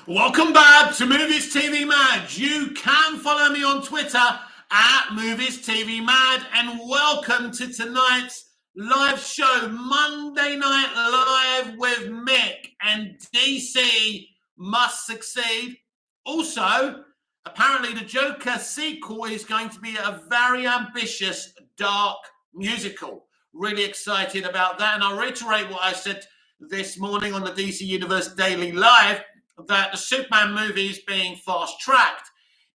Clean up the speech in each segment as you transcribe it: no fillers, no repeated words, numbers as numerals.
Welcome back to Movies TV Mad. You can follow me on Twitter at Movies TV Mad, and welcome to tonight's live show, Monday Night Live with Mick, and DC Must Succeed. Also, apparently the Joker sequel is going to be a very ambitious, dark musical. Really excited about that, and I'll reiterate what I said this morning on the DC Universe Daily Live, that the Superman movie is being fast-tracked.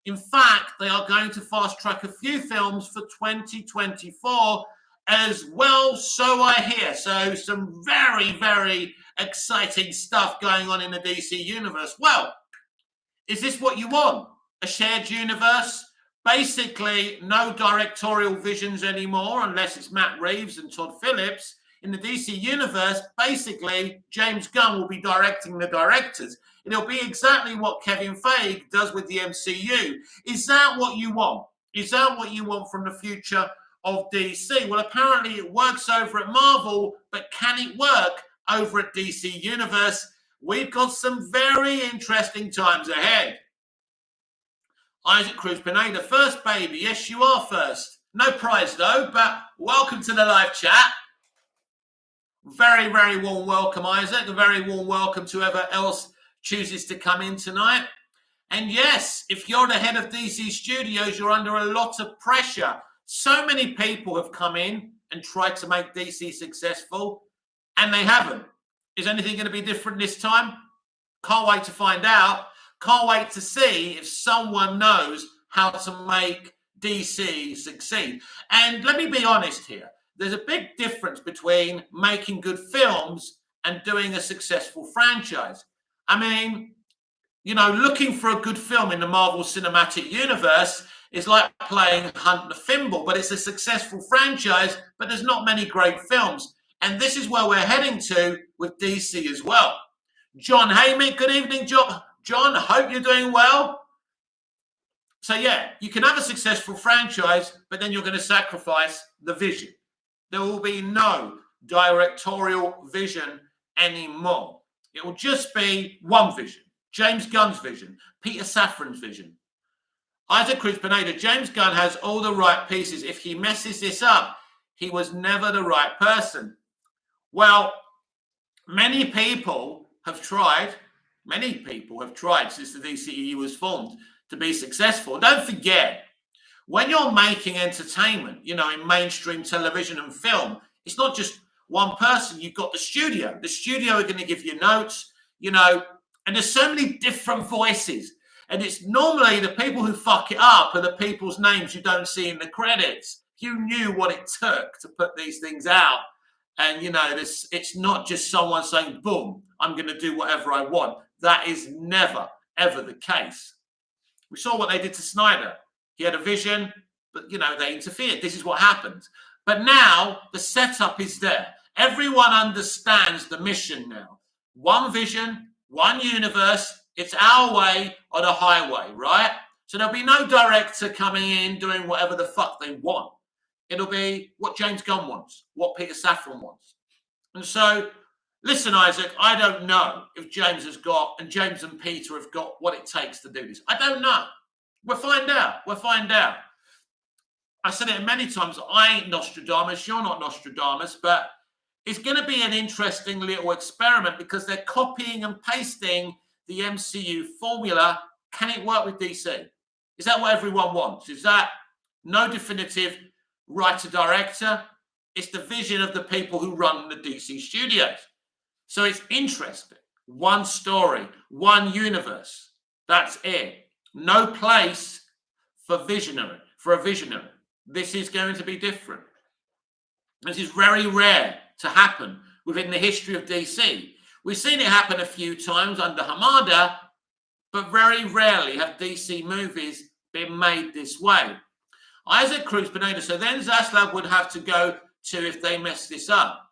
In fact, they are going to fast-track a few films for 2024 as well, so I hear. So some very, very exciting stuff going on in the DC universe. Well, is this what you want? A shared universe? Basically, no directorial visions anymore, unless it's Matt Reeves and Todd Phillips. In the DC universe, basically, James Gunn will be directing the directors. It'll be exactly what Kevin Feige does with the MCU. Is that what you want? Is that what you want from the future of DC? Well, apparently it works over at Marvel, but can it work over at DC Universe? We've got some very interesting times ahead. Isaac Cruz Pineda, first baby. Yes, you are first. No prize though, but welcome to the live chat. Very, very warm welcome, Isaac. A very warm welcome to whoever else chooses to come in tonight. And yes, if you're the head of DC Studios, you're under a lot of pressure. So many people have come in and tried to make DC successful, and they haven't. Is anything going to be different this time? Can't wait to find out. Can't wait to see if someone knows how to make DC succeed. And let me be honest here. There's a big difference between making good films and doing a successful franchise. I mean, you know, looking for a good film in the Marvel Cinematic Universe is like playing Hunt the Thimble, but it's a successful franchise, but there's not many great films. And this is where we're heading to with DC as well. John Haymick, good evening, John. John, I hope you're doing well. So yeah, you can have a successful franchise, but then you're going to sacrifice the vision. There will be no directorial vision anymore. It will just be one vision. James Gunn's vision. Peter Safran's vision. Isaac Cruz Pineda. James Gunn has all the right pieces. If he messes this up, he was never the right person. Well, many people have tried since the DCEU was formed to be successful. Don't forget, when you're making entertainment, you know, in mainstream television and film, it's not just one person. You've got the studio. The studio are going to give you notes, you know, and there's so many different voices. And it's normally the people who fuck it up are the people's names you don't see in the credits. You knew what it took to put these things out. And, you know, it's not just someone saying, boom, I'm going to do whatever I want. That is never, ever the case. We saw what they did to Snyder. He had a vision, but, you know, they interfered. This is what happens. But now the setup is there. Everyone understands the mission now. One vision, one universe. It's our way or the highway, right? So there'll be no director coming in doing whatever the fuck they want. It'll be what James Gunn wants, what Peter Safran wants. And so, listen, Isaac, I don't know if James has got, and James and Peter have got what it takes to do this. I don't know. We'll find out. We'll find out. I said it many times. I ain't Nostradamus. You're not Nostradamus. But it's going to be an interesting little experiment because they're copying and pasting the MCU formula. Can it work with DC? Is that what everyone wants? Is that no definitive writer-director? It's the vision of the people who run the DC studios. So it's interesting. One story, one universe. That's it. No place for a visionary. This is going to be different. This is very rare to happen within the history of DC. We've seen it happen a few times under Hamada, but very rarely have DC movies been made this way. Isaac Cruz Pineda. So then Zaslav would have to go to if they mess this up.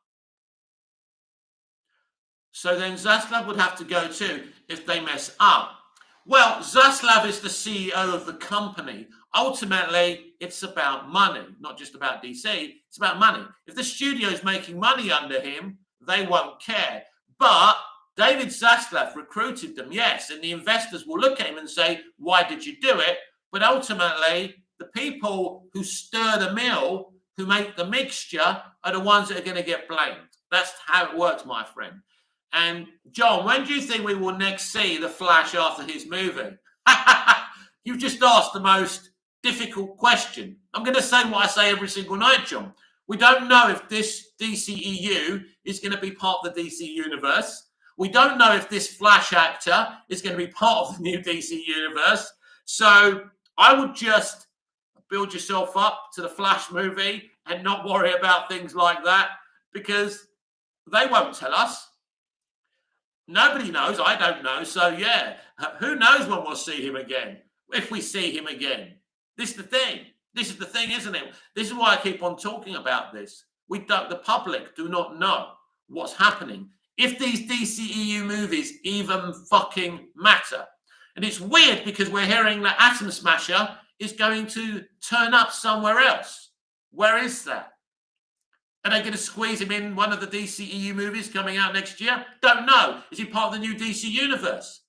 Well, Zaslav is the CEO of the company. Ultimately, it's about money, not just about DC. It's about money. If the studio's making money under him, they won't care. But David Zaslav recruited them, yes, and the investors will look at him and say, why did you do it? But ultimately, the people who stir the mill, who make the mixture, are the ones that are going to get blamed. That's how it works, my friend. And John, when do you think we will next see the Flash after his movie? You've just asked the most difficult question. I'm going to say what I say every single night, John. We don't know if this DCEU is going to be part of the DC universe. We don't know if this Flash actor is going to be part of the new DC universe. So I would just build yourself up to the Flash movie and not worry about things like that, because they won't tell us. Nobody knows. I don't know. So, yeah, who knows when we'll see him again, if we see him again. This is the thing. This is the thing, isn't it? This is why I keep on talking about this. The public do not know what's happening, if these DCEU movies even fucking matter. And it's weird because we're hearing that Atom Smasher is going to turn up somewhere else. Where is that? Are they going to squeeze him in one of the DCEU movies coming out next year? Don't know. Is he part of the new DC universe?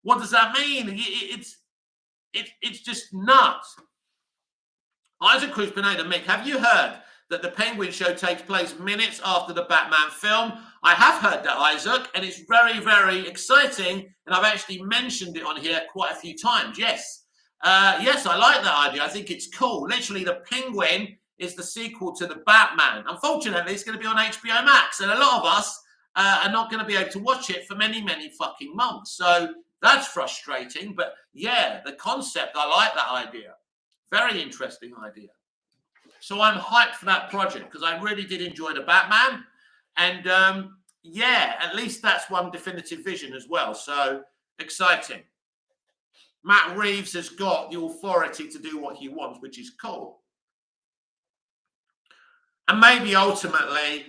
What does that mean? It's just nuts. Isaac Cruz Pineda, Mick, have you heard that the Penguin show takes place minutes after the Batman film? I have heard that, Isaac, and it's very, very exciting. And I've actually mentioned it on here quite a few times. Yes. Yes, I like that idea. I think it's cool. Literally, the Penguin is the sequel to the Batman. Unfortunately, it's going to be on HBO Max, and a lot of us are not going to be able to watch it for many, many fucking months. So that's frustrating. But yeah, the concept, I like that idea. Very interesting idea. So I'm hyped for that project because I really did enjoy the Batman. And yeah, at least that's one definitive vision as well. So exciting. Matt Reeves has got the authority to do what he wants, which is cool. And maybe ultimately,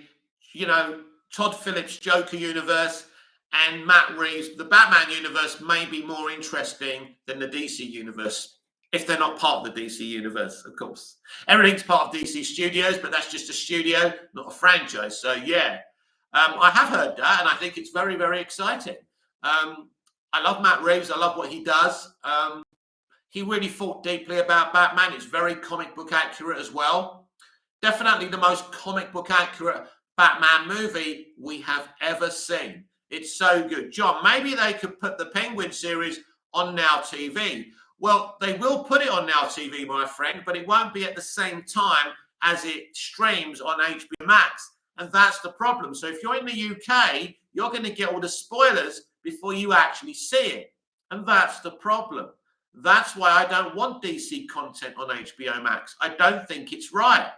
you know, Todd Phillips' Joker universe and Matt Reeves, the Batman universe, may be more interesting than the DC universe, if they're not part of the DC universe, of course. Everything's part of DC Studios, but that's just a studio, not a franchise. So, yeah, I have heard that, and I think it's very, very exciting. I love Matt Reeves. I love what he does. He really thought deeply about Batman. It's very comic book accurate as well. Definitely the most comic book accurate Batman movie we have ever seen. It's so good. John, maybe they could put the Penguin series on Now TV. Well, they will put it on Now TV, my friend, but it won't be at the same time as it streams on HBO Max. And that's the problem. So if you're in the UK, you're going to get all the spoilers before you actually see it. And that's the problem. That's why I don't want DC content on HBO Max. I don't think it's right.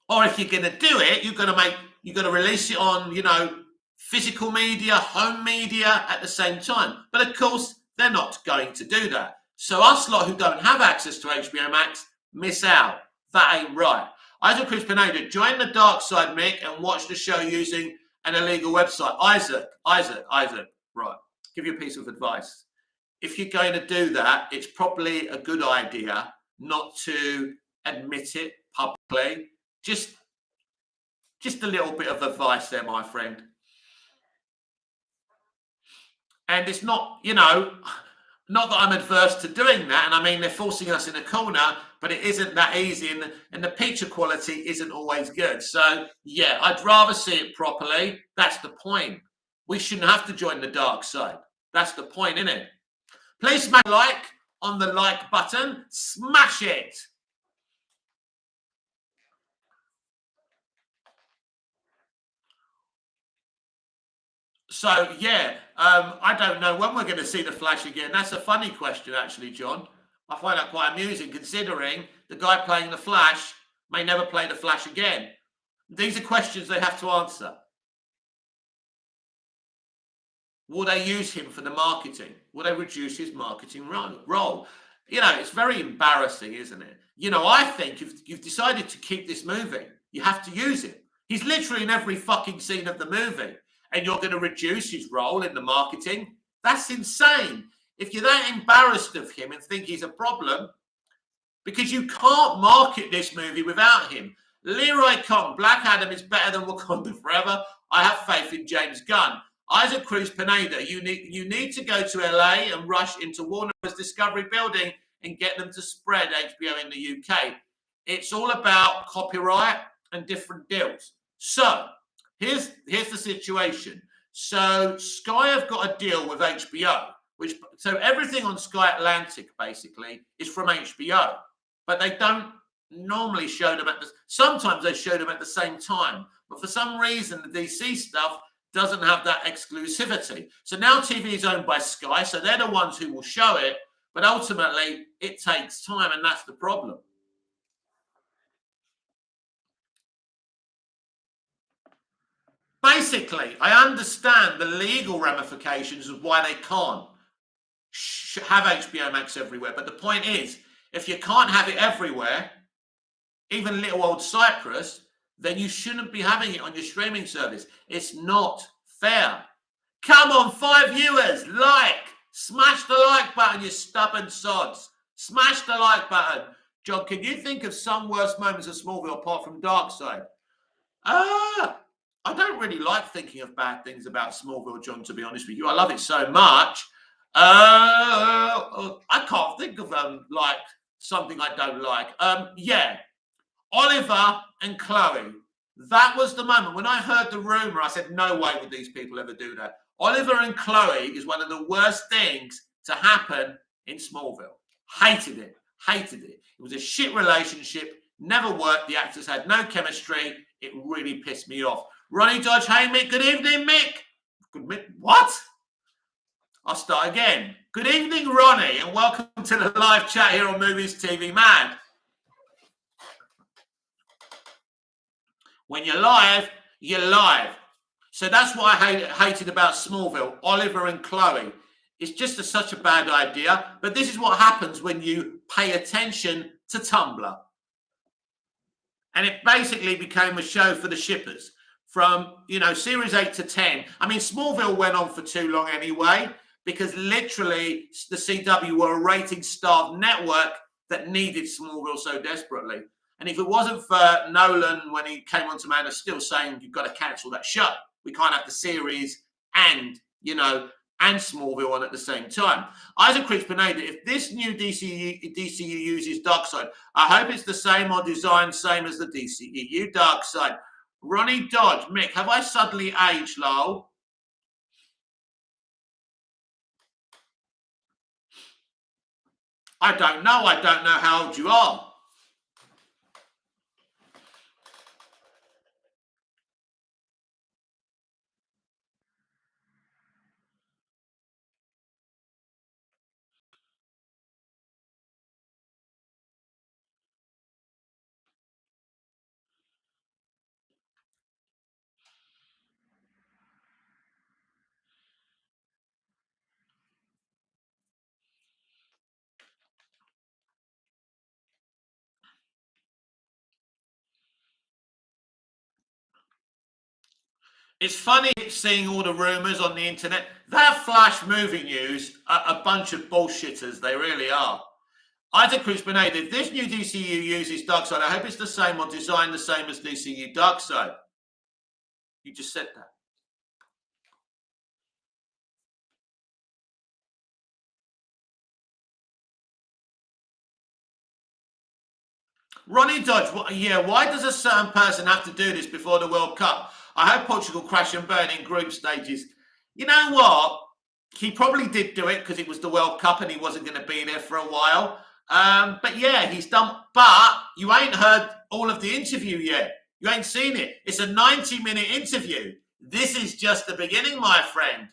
Or if you're going to do it, you're going to release it on, you know, physical media, home media at the same time. But of course, they're not going to do that. So us lot who don't have access to HBO Max miss out. That ain't right. Isaac Cruz Pineda, join the dark side, Mick, and watch the show using an illegal website. Isaac, right. Give you a piece of advice. If you're going to do that, it's probably a good idea not to admit it publicly. Just a little bit of advice there, my friend. And it's not, you know, not that I'm adverse to doing that. And I mean, they're forcing us in a corner, but it isn't that easy. And the picture quality isn't always good. So, yeah, I'd rather see it properly. That's the point. We shouldn't have to join the dark side. That's the point, isn't it? Please smash like on the like button. Smash it. So, yeah, I don't know when we're going to see the Flash again. That's a funny question, actually, John. I find that quite amusing, considering the guy playing the Flash may never play the Flash again. These are questions they have to answer. Will they use him for the marketing? Will they reduce his marketing role? You know, it's very embarrassing, isn't it? You know, I think if you've decided to keep this movie, you have to use it. He's literally in every fucking scene of the movie. And you're going to reduce his role in the marketing? That's insane. If you're that embarrassed of him and think he's a problem, because you can't market this movie without him. Leroy Kong, Black Adam is better than Wakanda Forever. I have faith in James Gunn. Isaac Cruz Pineda, you need to go to LA and rush into Warner Bros. Discovery building and get them to spread HBO in the UK. It's all about copyright and different deals. So here's the situation. So Sky have got a deal with HBO, so everything on Sky Atlantic basically is from HBO, but they don't normally show them sometimes they show them at the same time, but for some reason the DC stuff doesn't have that exclusivity. So now TV is owned by Sky, so they're the ones who will show it, but ultimately it takes time, and that's the problem. Basically, I understand the legal ramifications of why they can't have HBO Max everywhere, but the point is, if you can't have it everywhere, even little old Cyprus, then you shouldn't be having it on your streaming service. It's not fair. Come on, 5 viewers, smash the like button, you stubborn sods. Smash the like button. John, can you think of some worst moments of Smallville apart from Darkseid? I don't really like thinking of bad things about Smallville, John, to be honest with you. I love it so much. I can't think of like something I don't like. Yeah, Oliver and Chloe. That was the moment when I heard the rumor. I said, no way would these people ever do that. Oliver and Chloe is one of the worst things to happen in Smallville. Hated it. It was a shit relationship. Never worked. The actors had no chemistry. It really pissed me off. Ronnie Dodge, hey Mick, good evening, Mick. What? I'll start again. Good evening, Ronnie, and welcome to the live chat here on Movies TV Mad. When you're live, you're live. So that's what I hated about Smallville, Oliver and Chloe. It's just such a bad idea, but this is what happens when you pay attention to Tumblr. And it basically became a show for the shippers. From, series 8 to 10. I mean, Smallville went on for too long anyway, because literally the CW were a rating-starved network that needed Smallville so desperately. And if it wasn't for Nolan, when he came onto Man of Steel, saying you've got to cancel that show, we can't have the series and Smallville on at the same time. Isaac Cruz Pineda, if this new DCU uses Darkseid, I hope it's the same or designed same as the DCEU Darkseid. Ronnie Dodge, Mick, have I suddenly aged, lol? I don't know. I don't know how old you are. It's funny seeing all the rumors on the internet. That Flash movie news are a bunch of bullshitters. They really are. Isaac Cruz Pineda, if this new DCU uses Darkseid, I hope it's the same or designed the same as DCU Darkseid. You just said that. Ronnie Dodge, why does a certain person have to do this before the World Cup? I hope Portugal crash and burn in group stages. You know what? He probably did do it because it was the World Cup and he wasn't going to be there for a while. But yeah, he's done. But you ain't heard all of the interview yet. You ain't seen it. It's a 90-minute interview. This is just the beginning, my friend.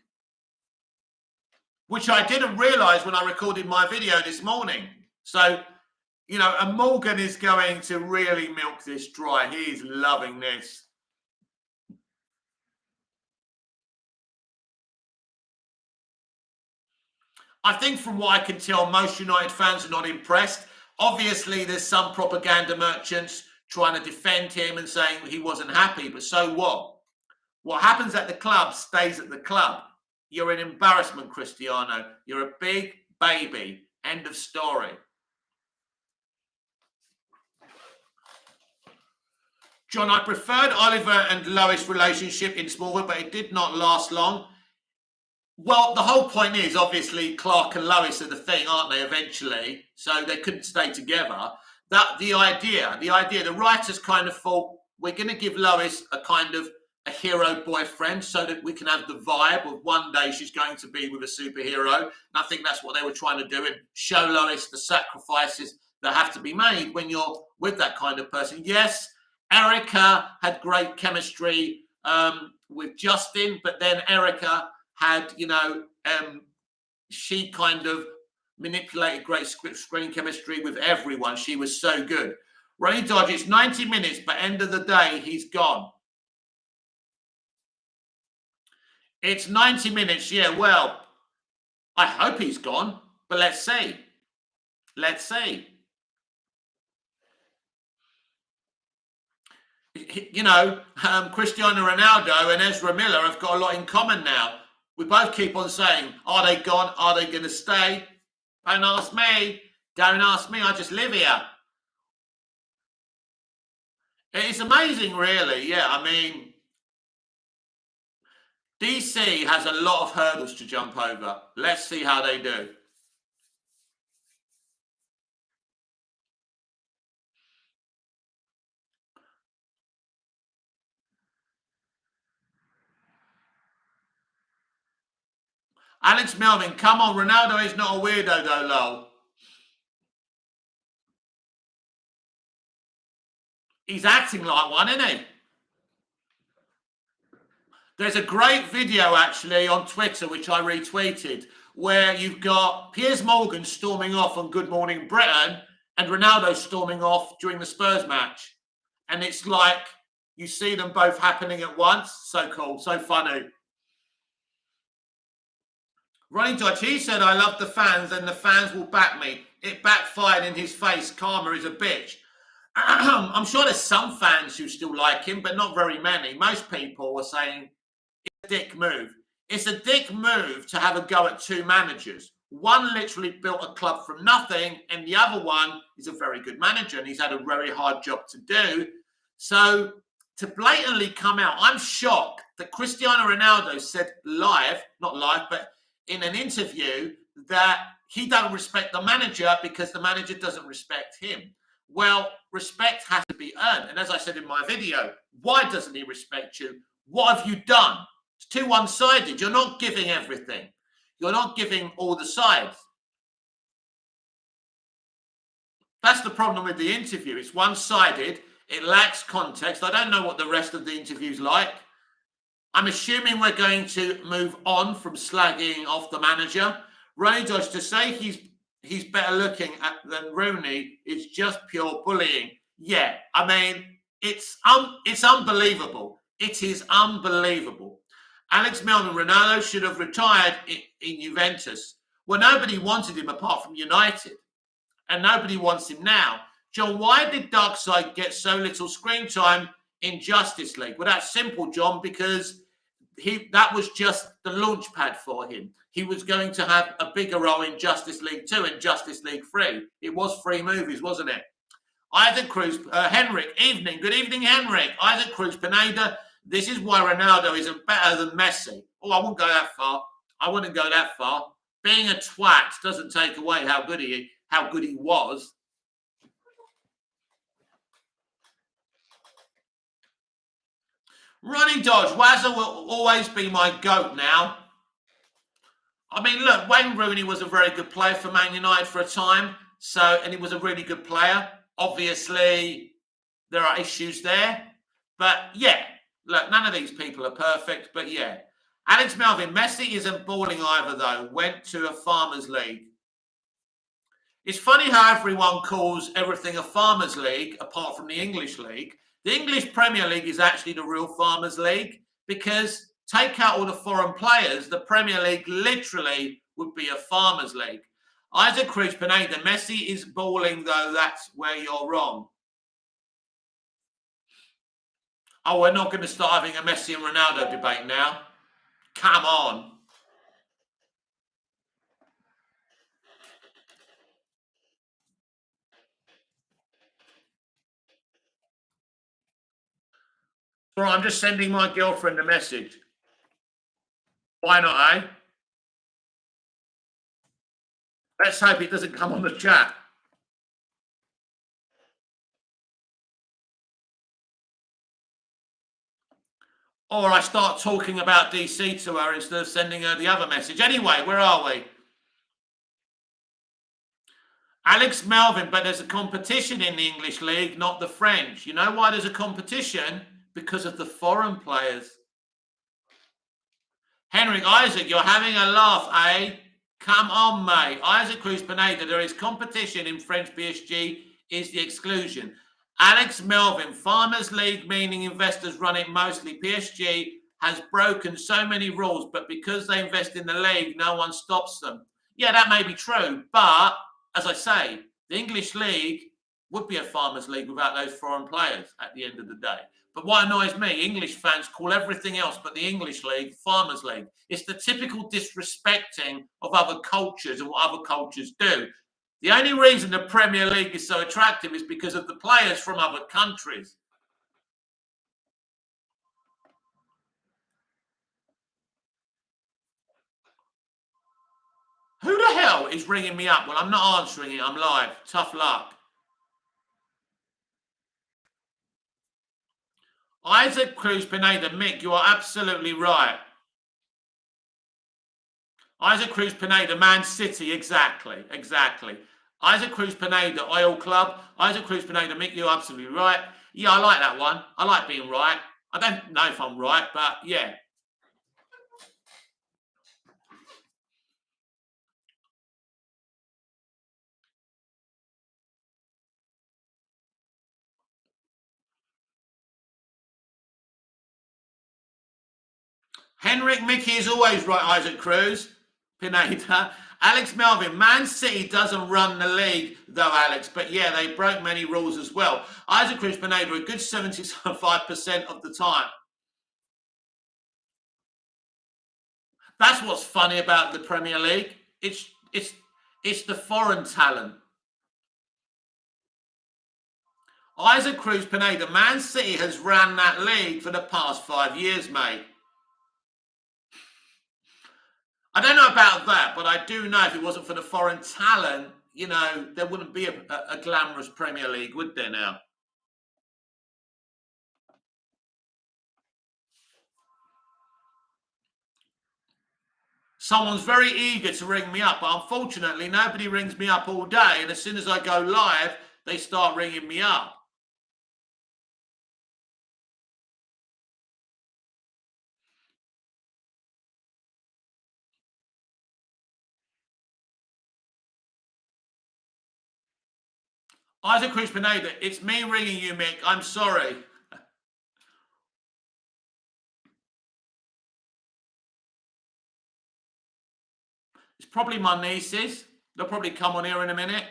Which I didn't realize when I recorded my video this morning. So, and Morgan is going to really milk this dry. He's loving this. I think from what I can tell, most United fans are not impressed. Obviously, there's some propaganda merchants trying to defend him and saying he wasn't happy, but so what? What happens at the club stays at the club. You're an embarrassment, Cristiano. You're a big baby. End of story. John, I preferred Oliver and Lois' relationship in Smallville, but it did not last long. Well, the whole point is obviously Clark and Lois are the thing, aren't they? Eventually, so they couldn't stay together. That the idea, the writers kind of thought we're going to give Lois a kind of a hero boyfriend so that we can have the vibe of one day she's going to be with a superhero. And I think that's what they were trying to do and show Lois the sacrifices that have to be made when you're with that kind of person. Yes, Erica had great chemistry with Justin, but then Erica had, she kind of manipulated great screen chemistry with everyone. She was so good. Ronnie Dodge, it's 90 minutes, but end of the day, he's gone. It's 90 minutes, yeah, well, I hope he's gone, but let's see. Let's see. Cristiano Ronaldo and Ezra Miller have got a lot in common now. We both keep on saying, are they gone? Are they going to stay? Don't ask me. Don't ask me. I just live here. It's amazing, really. Yeah, I mean, DC has a lot of hurdles to jump over. Let's see how they do. Alex Melvin, come on. Ronaldo is not a weirdo, though, lol. He's acting like one, isn't he? There's a great video, actually, on Twitter, which I retweeted, where you've got Piers Morgan storming off on Good Morning Britain and Ronaldo storming off during the Spurs match. And it's like you see them both happening at once. So cool, so funny. Ronnie Dodge, he said, I love the fans and the fans will back me. It backfired in his face. Karma is a bitch. I'm sure there's some fans who still like him, but not very many. Most people were saying it's a dick move. It's a dick move to have a go at two managers. One literally built a club from nothing, and the other one is a very good manager, and he's had a very hard job to do. So to blatantly come out, I'm shocked that Cristiano Ronaldo said live, not live, but in an interview that he don't respect the manager because the manager doesn't respect him. Well, respect has to be earned. And as I said in my video, why doesn't he respect you? What have you done? It's too one-sided. You're not giving everything. You're not giving all the sides. That's the problem with the interview. It's one-sided. It lacks context. I don't know what the rest of the interview's like. I'm assuming we're going to move on from slagging off the manager. Ronnie Dodge, to say he's better looking than Rooney is just pure bullying. Yeah, I mean, it's unbelievable. It is unbelievable. Alex Melvin, Ronaldo should have retired in Juventus. Well, nobody wanted him apart from United. And nobody wants him now. John, why did Darkseid get so little screen time in Justice League? Well, that's simple, John, because that was just the launch pad for him. He was going to have a bigger role in Justice League 2 and Justice League 3. It was 3 movies, wasn't it? Isaac Cruz, Henrik, evening. Good evening, Henrik. Isaac Cruz, Pineda. This is why Ronaldo isn't better than Messi. Oh, I wouldn't go that far. I wouldn't go that far. Being a twat doesn't take away how good he was. Ronnie Dodge, Wazza will always be my GOAT now. I mean, look, Wayne Rooney was a very good player for Man United for a time, and he was a really good player. Obviously, there are issues there, but yeah, look, none of these people are perfect, but yeah. Alex Melvin, Messi isn't balling either, though. Went to a Farmers League. It's funny how everyone calls everything a Farmers League, apart from the English League. The English Premier League is actually the real Farmers League because take out all the foreign players, the Premier League literally would be a Farmers League. Isaac Cruz, Pineda, Messi is balling, though. That's where you're wrong. Oh, we're not going to start having a Messi and Ronaldo debate now. Come on. All right, I'm just sending my girlfriend a message. Why not, eh? Let's hope it doesn't come on the chat. Or I start talking about DC to her instead of sending her the other message. Anyway, where are we? Alex Melvin, but there's a competition in the English league, not the French. You know why there's a competition? Because of the foreign players. Henrik Isaac, you're having a laugh, eh? Come on, mate. Isaac Cruz Pineda, there is competition in French PSG, is the exclusion. Alex Melvin, Farmers League, meaning investors run it mostly. PSG has broken so many rules, but because they invest in the league, no one stops them. Yeah, that may be true, but as I say, the English league would be a Farmers League without those foreign players at the end of the day. But what annoys me, English fans call everything else but the English league Farmers League. It's the typical disrespecting of other cultures and what other cultures do. The only reason the Premier League is so attractive is because of the players from other countries. Who the hell is ringing me up? Well, I'm not answering it. I'm live. Tough luck. Isaac Cruz Pineda, Mick, you are absolutely right. Isaac Cruz Pineda, Man City, exactly. Isaac Cruz Pineda, Oil Club. Isaac Cruz Pineda, Mick, you're absolutely right. Yeah, I like that one. I like being right. I don't know if I'm right, but yeah. Henrik Mickey is always right, Isaac Cruz Pineda. Alex Melvin, Man City doesn't run the league, though, Alex. But yeah, they broke many rules as well. Isaac Cruz Pineda, a good 75% of the time. That's what's funny about the Premier League. It's the foreign talent. Isaac Cruz Pineda, Man City has ran that league for the past 5 years, mate. I don't know about that, but I do know if it wasn't for the foreign talent, you know, there wouldn't be a glamorous Premier League, would there now? Someone's very eager to ring me up, but unfortunately, nobody rings me up all day. And as soon as I go live, they start ringing me up. Isaac Cruz Pineda, it's me ringing you, Mick. I'm sorry. It's probably my nieces. They'll probably come on here in a minute.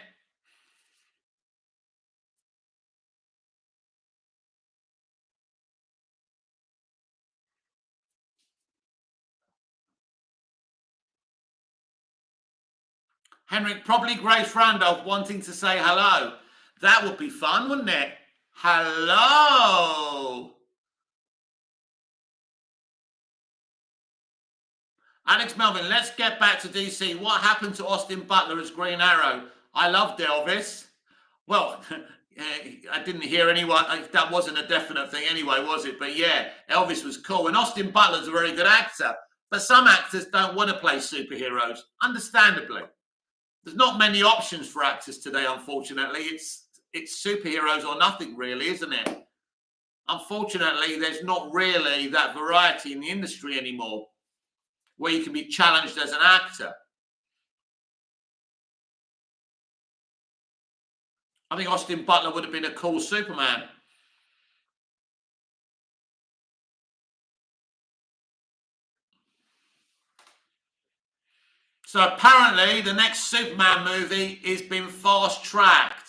Henrik, probably Grace Randolph wanting to say hello. That would be fun, wouldn't it? Hello. Alex Melvin, let's get back to DC. What happened to Austin Butler as Green Arrow? I loved Elvis. Well, I didn't hear anyone. That wasn't a definite thing anyway, was it? But yeah, Elvis was cool. And Austin Butler's a very good actor. But some actors don't want to play superheroes, understandably. There's not many options for actors today, unfortunately. It's superheroes or nothing, really, isn't it? Unfortunately, there's not really that variety in the industry anymore where you can be challenged as an actor. I think Austin Butler would have been a cool Superman. So apparently the next Superman movie is being fast-tracked.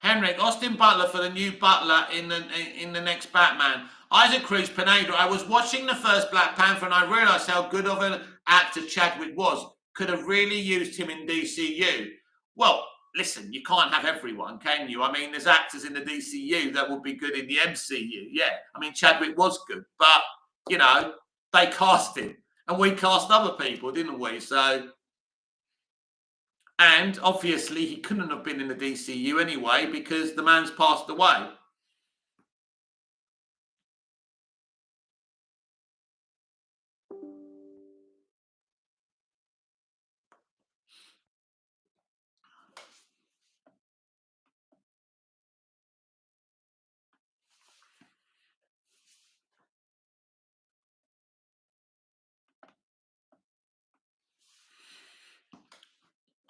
Henrik, Austin Butler for the new Butler in the next Batman. Isaac Cruz Pineda, I was watching the first Black Panther and I realised how good of an actor Chadwick was. Could have really used him in DCU. Well, listen, you can't have everyone, can you? I mean, there's actors in the DCU that would be good in the MCU. Yeah, I mean, Chadwick was good, but, you know, they cast him. And we cast other people, didn't we? So, and obviously he couldn't have been in the DCU anyway because the man's passed away.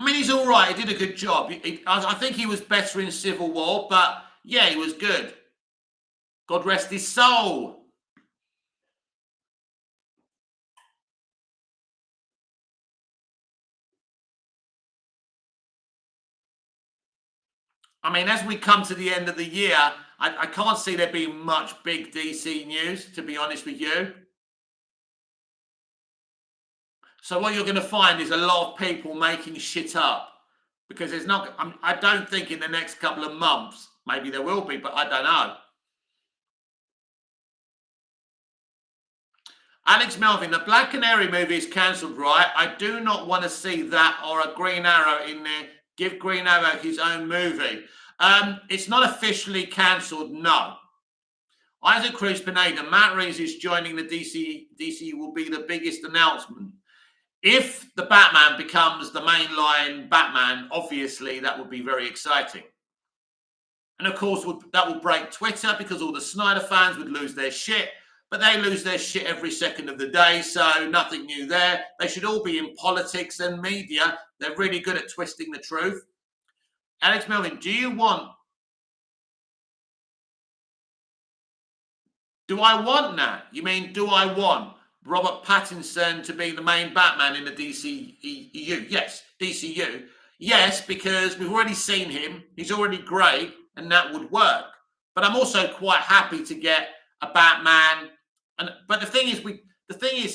I mean, he's all right. He did a good job. I think he was better in Civil War, but yeah, he was good. God rest his soul. I mean, as we come to the end of the year, I can't see there being much big DC news, to be honest with you. So what you're going to find is a lot of people making shit up because there's not. I don't think in the next couple of months, maybe there will be, but I don't know. Alex Melvin, the Black Canary movie is cancelled, right? I do not want to see that or a Green Arrow in there. Give Green Arrow his own movie. It's not officially cancelled, no. Isaac Cruz Pineda, Matt Reeves is joining the DC. DC will be the biggest announcement. If the Batman becomes the mainline Batman, obviously that would be very exciting. And of course, that will break Twitter because all the Snyder fans would lose their shit. But they lose their shit every second of the day, so nothing new there. They should all be in politics and media. They're really good at twisting the truth. Alex Melvin, do I want that? You mean, do I want Robert Pattinson to be the main Batman in the DCEU? Yes, DCU. Yes, because we've already seen him. He's already great, and that would work. But I'm also quite happy to get a Batman. But the thing is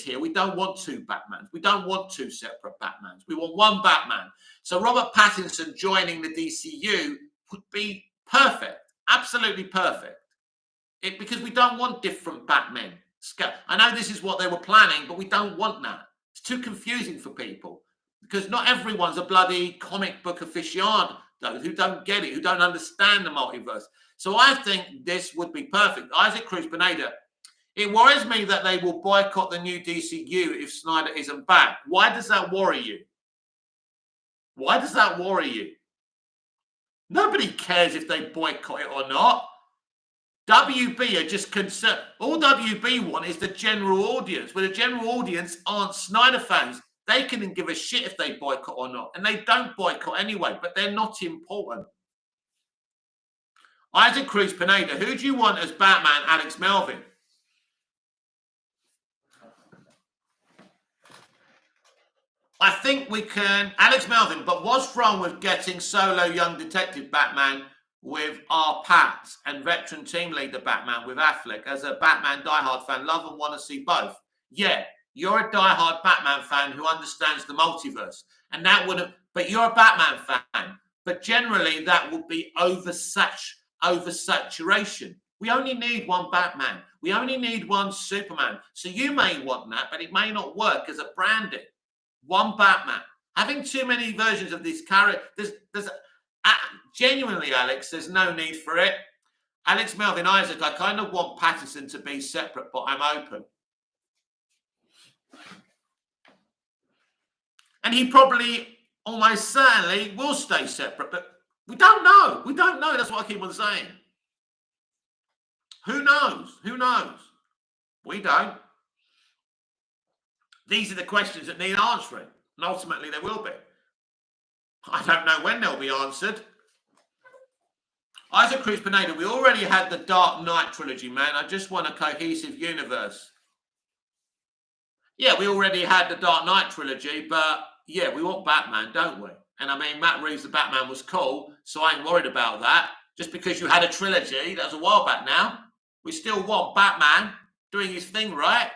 here, we don't want two Batmans. We don't want two separate Batmans. We want one Batman. So Robert Pattinson joining the DCU would be perfect, absolutely perfect. Because we don't want different Batmen. I know this is what they were planning, but we don't want that. It's too confusing for people because not everyone's a bloody comic book aficionado who don't get it, who don't understand the multiverse. So I think this would be perfect. Isaac Cruz Pineda, it worries me that they will boycott the new DCU if Snyder isn't back. Why does that worry you? Why does that worry you? Nobody cares if they boycott it or not. WB are just concerned. All WB want is the general audience. But the general audience aren't Snyder fans. They can give a shit if they boycott or not. And they don't boycott anyway, but they're not important. Isaac Cruz Pineda, who do you want as Batman, Alex Melvin? I think we can, Alex Melvin, but what's wrong with getting solo young detective Batman with R. Pat and veteran team leader Batman with Affleck? As a Batman diehard fan, love and want to see both. Yeah, you're a diehard Batman fan who understands the multiverse. And that would have, but you're a Batman fan. But generally, that would be oversaturation. We only need one Batman. We only need one Superman. So you may want that, but it may not work as a branding. One Batman. Having too many versions of this character, there's genuinely, Alex, there's no need for it. Alex Melvin Isaac, I kind of want Pattinson to be separate, but I'm open. And he probably, almost certainly, will stay separate, but we don't know. We don't know. That's what I keep on saying. Who knows? Who knows? We don't. These are the questions that need answering. And ultimately, they will be. I don't know when they'll be answered. Isaac Cruz Pineda, we already had the Dark Knight trilogy, man. I just want a cohesive universe. Yeah, we already had the Dark Knight trilogy, but yeah, we want Batman, don't we? And I mean, Matt Reeves, the Batman was cool, so I ain't worried about that. Just because you had a trilogy, that was a while back now. We still want Batman doing his thing, right?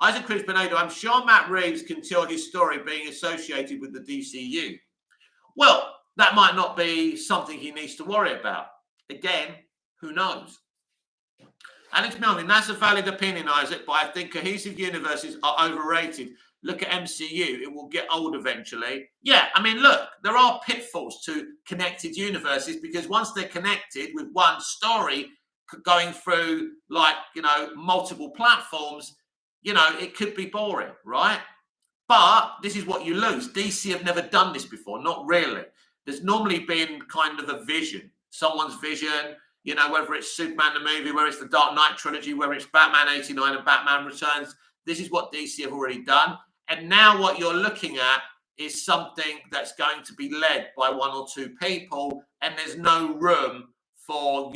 Isaac Cruz Pineda, I'm sure Matt Reeves can tell his story being associated with the DCU. Well, that might not be something he needs to worry about. Again, who knows? Alex Melvin, that's a valid opinion, Isaac, but I think cohesive universes are overrated. Look at MCU, it will get old eventually. Yeah, I mean, look, there are pitfalls to connected universes because once they're connected with one story going through, like, multiple platforms, it could be boring, right? But this is what you lose. DC have never done this before, not really. There's normally been kind of a vision, someone's vision, whether it's Superman the movie, whether it's the Dark Knight trilogy, whether it's Batman 89 and Batman Returns. This is what DC have already done. And now what you're looking at is something that's going to be led by one or two people, and there's no room for,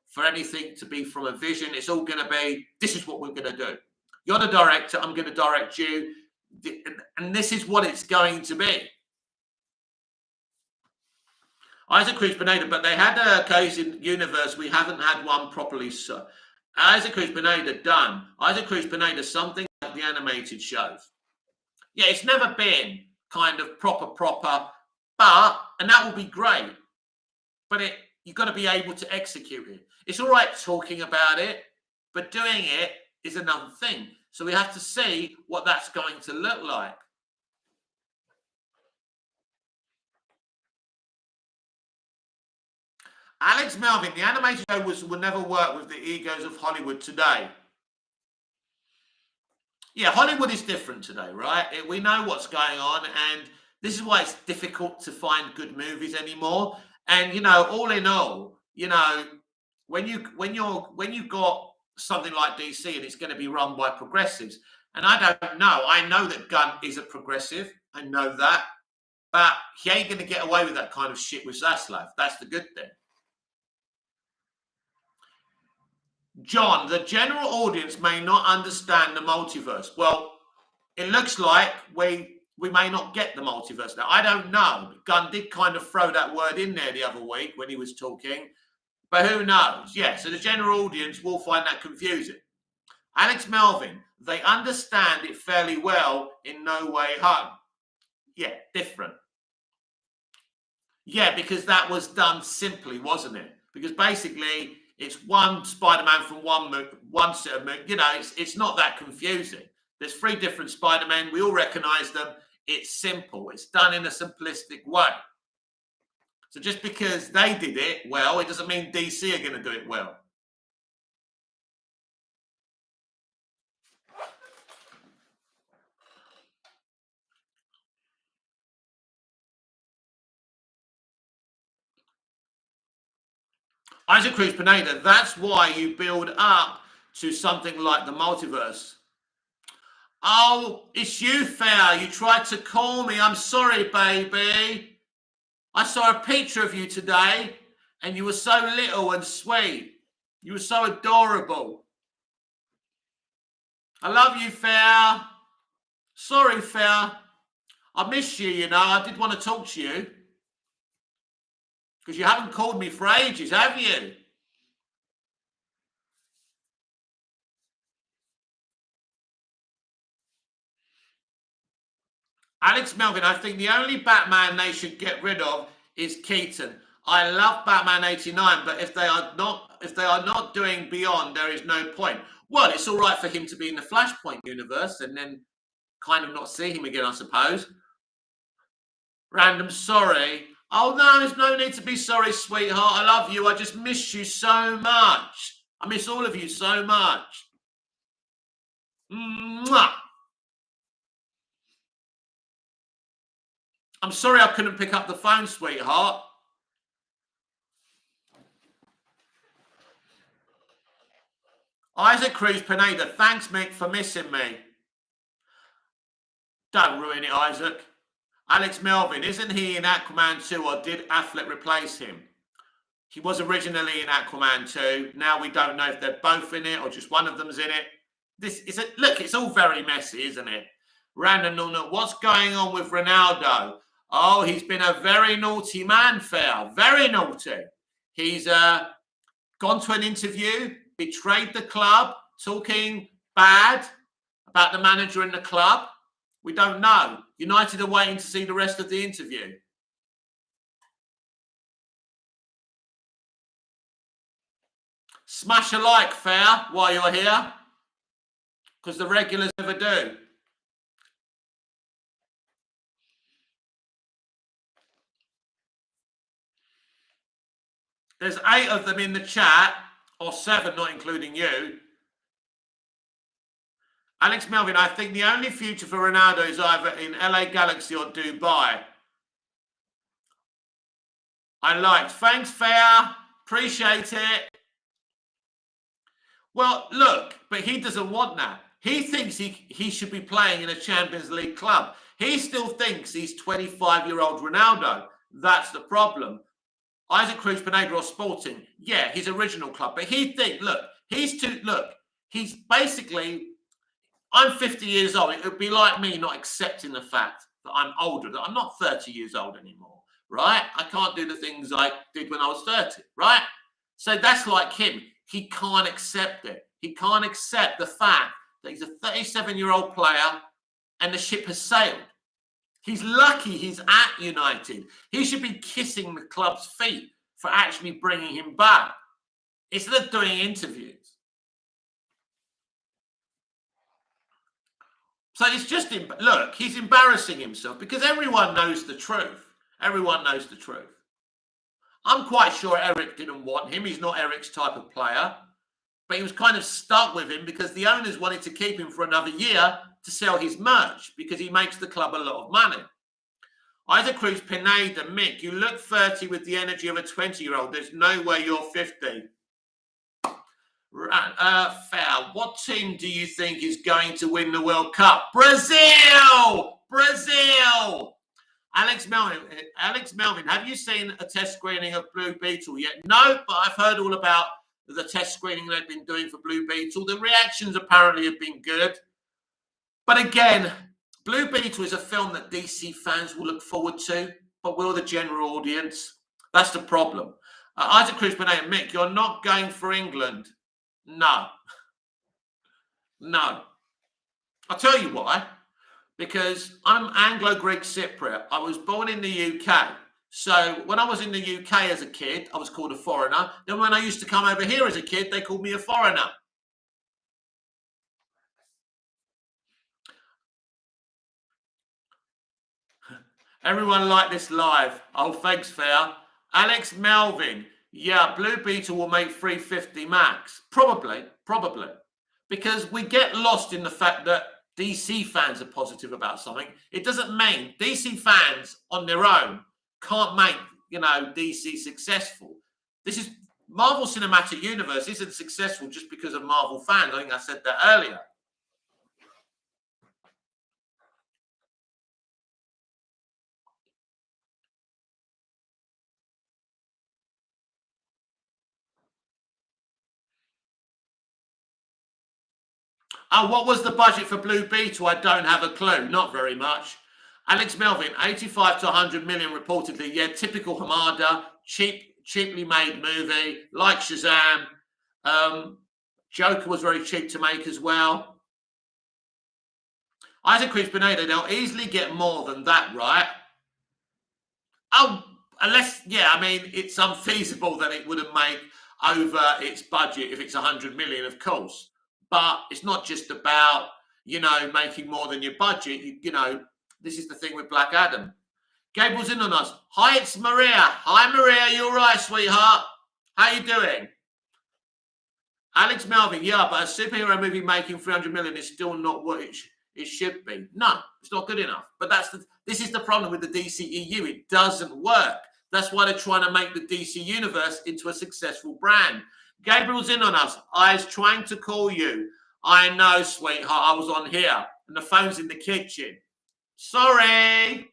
for anything to be from a vision. It's all going to be, this is what we're going to do. You're the director, I'm going to direct you. And this is what it's going to be. Isaac Cruz Pineda, but they had a case in universe. We haven't had one properly, sir. Isaac Cruz Pineda, done. Isaac Cruz Pineda, something like the animated shows. Yeah, it's never been kind of proper, and that will be great. But you've got to be able to execute it. It's all right talking about it, but doing it is another thing. So we have to see what that's going to look like. Alex Melvin, the animated show will never work with the egos of Hollywood today. Yeah, Hollywood is different today, right? We know what's going on, and this is why it's difficult to find good movies anymore. And all in all, when you've got something like DC and it's going to be run by progressives, and I don't know. I know that Gunn is a progressive. I know that, but he ain't going to get away with that kind of shit with Zaslav. That's the good thing. John, the general audience may not understand the multiverse. Well, it looks like we may not get the multiverse now. I don't know. Gunn did kind of throw that word in there the other week when he was talking, but who knows? Yeah, so the general audience will find that confusing. Alex Melvin, they understand it fairly well in No Way Home. Yeah, different. Yeah, because that was done simply, wasn't it? Because basically, it's one Spider-Man from one set of movies. It's not that confusing. There's 3 different Spider-Men. We all recognize them. It's simple. It's done in a simplistic way. So just because they did it well, it doesn't mean DC are going to do it well. Isaac Cruz Pineda, that's why you build up to something like the multiverse. Oh, it's you, Fair. You tried to call me. I'm sorry, baby. I saw a picture of you today, and you were so little and sweet. You were so adorable. I love you, Fair. Sorry, Fair. I miss you, I did want to talk to you. Because you haven't called me for ages, have you? Alex Melvin, I think the only Batman they should get rid of is Keaton. I love Batman 89, but if they are not doing Beyond, there is no point. Well, it's all right for him to be in the Flashpoint universe and then kind of not see him again, I suppose. Random, sorry. Oh, no, there's no need to be sorry, sweetheart. I love you. I just miss you so much. I miss all of you so much. Mwah. I'm sorry I couldn't pick up the phone, sweetheart. Isaac Cruz Pineda, thanks, Mick, for missing me. Don't ruin it, Isaac. Alex Melvin, isn't he in Aquaman 2, or did Affleck replace him? He was originally in Aquaman 2. Now we don't know if they're both in it or just one of them's in it. Look, it's all very messy, isn't it? Random, what's going on with Ronaldo? Oh, he's been a very naughty man, Fair. Very naughty. He's gone to an interview, betrayed the club, talking bad about the manager in the club. We don't know. United are waiting to see the rest of the interview. Smash a like, fair, while you're here, because the regulars never do. There's 8 of them in the chat, or 7, not including you. Alex Melvin, I think the only future for Ronaldo is either in LA Galaxy or Dubai. I liked. Thanks, Fair. Appreciate it. Well, look, but he doesn't want that. He thinks he should be playing in a Champions League club. He still thinks he's 25-year-old Ronaldo. That's the problem. Isaac Cruz, Pineda or Sporting, yeah, his original club. But he thinks, he's basically, I'm 50 years old. It would be like me not accepting the fact that I'm older, that I'm not 30 years old anymore, right? I can't do the things I did when I was 30, right? So that's like him. He can't accept it. He can't accept the fact that he's a 37-year-old player and the ship has sailed. He's lucky he's at United. He should be kissing the club's feet for actually bringing him back instead of doing interviews. So it's just, look, he's embarrassing himself because everyone knows the truth. Everyone knows the truth. I'm quite sure Eric didn't want him. He's not Eric's type of player. But he was kind of stuck with him because the owners wanted to keep him for another year to sell his merch because he makes the club a lot of money. Isaac Cruz, Pineda, Mick, you look 30 with the energy of a 20-year-old. There's no way you're 50. Fair. What team do you think is going to win the World Cup? Brazil! Brazil! Alex Melvin, have you seen a test screening of Blue Beetle yet? No, but I've heard all about the test screening they've been doing for Blue Beetle. The reactions apparently have been good. But again, Blue Beetle is a film that DC fans will look forward to, but will the general audience? That's the problem. Isaac Cruz, Benet, Mick, you're not going for England. No. No. I'll tell you why. Because I'm Anglo-Greek Cypriot. I was born in the UK. So when I was in the UK as a kid, I was called a foreigner. Then when I used to come over here as a kid, they called me a foreigner. Everyone like this live. Oh, thanks, Fair. Alex Melvin. Yeah, Blue Beetle will make 350 max. Probably. Because we get lost in the fact that DC fans are positive about something. It doesn't mean DC fans on their own can't make, DC successful. This is Marvel Cinematic Universe isn't successful just because of Marvel fans. I think I said that earlier. Oh, what was the budget for Blue Beetle? I don't have a clue. Not very much. Alex Melvin, 85 to 100 million reportedly. Yeah, typical Hamada, cheaply made movie, like Shazam. Joker was very cheap to make as well. Isaac Cruz Pineda, they'll easily get more than that, right? Oh, unless, it's unfeasible that it wouldn't make over its budget if it's 100 million, of course. But it's not just about, making more than your budget. This is the thing with Black Adam. Gable's in on us. Hi, it's Maria. Hi, Maria. You all right, sweetheart? How you doing? Alex Melvin, yeah, but a superhero movie making 300 million is still not what it should be. No, it's not good enough. But this is the problem with the DCEU. It doesn't work. That's why they're trying to make the DC universe into a successful brand. Gabriel's in on us. I was trying to call you. I know, sweetheart. I was on here. And the phone's in the kitchen. Sorry.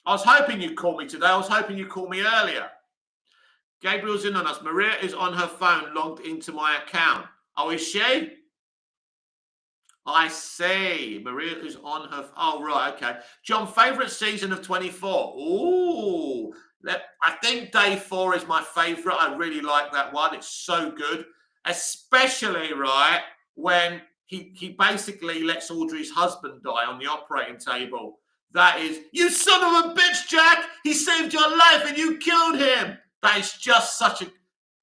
I was hoping you'd call me today. I was hoping you'd call me earlier. Gabriel's in on us. Maria is on her phone logged into my account. Oh, is she? I see. Maria is on her... Oh, right. Okay. John, favourite season of 24? Ooh. I think day 4 is my favourite. I really like that one. It's so good. Especially, right, when he basically lets Audrey's husband die on the operating table. That is, you son of a bitch, Jack! He saved your life and you killed him! That is just such a...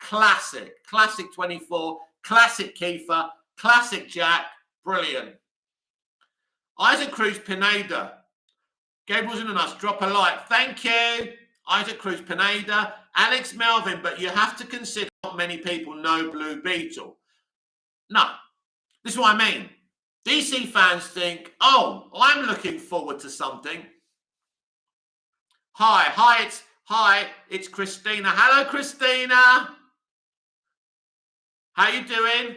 classic. Classic 24, classic Kiefer, classic Jack. Brilliant. Isaac Cruz Pineda. Gabriel's in on us. Drop a like. Thank you. Isaac Cruz Pineda. Alex Melvin. But you have to consider not many people know Blue Beetle. No. This is what I mean. DC fans think, oh, I'm looking forward to something. Hi, it's Christina. Hello, Christina. How you doing?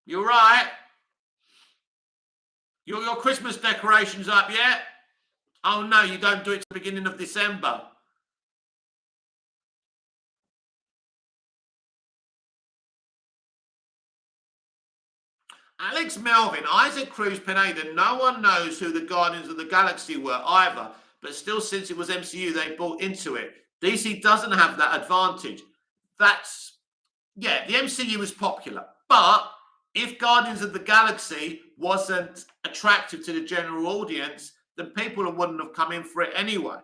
You all right? Your Christmas decorations up yet? Oh no, you don't do it at the beginning of December. Alex Melvin, Isaac Cruz Pineda, no one knows who the Guardians of the Galaxy were either, but still since it was MCU, they bought into it. DC doesn't have that advantage. Yeah, the MCU was popular, but if Guardians of the Galaxy wasn't attractive to the general audience, then people wouldn't have come in for it anyway.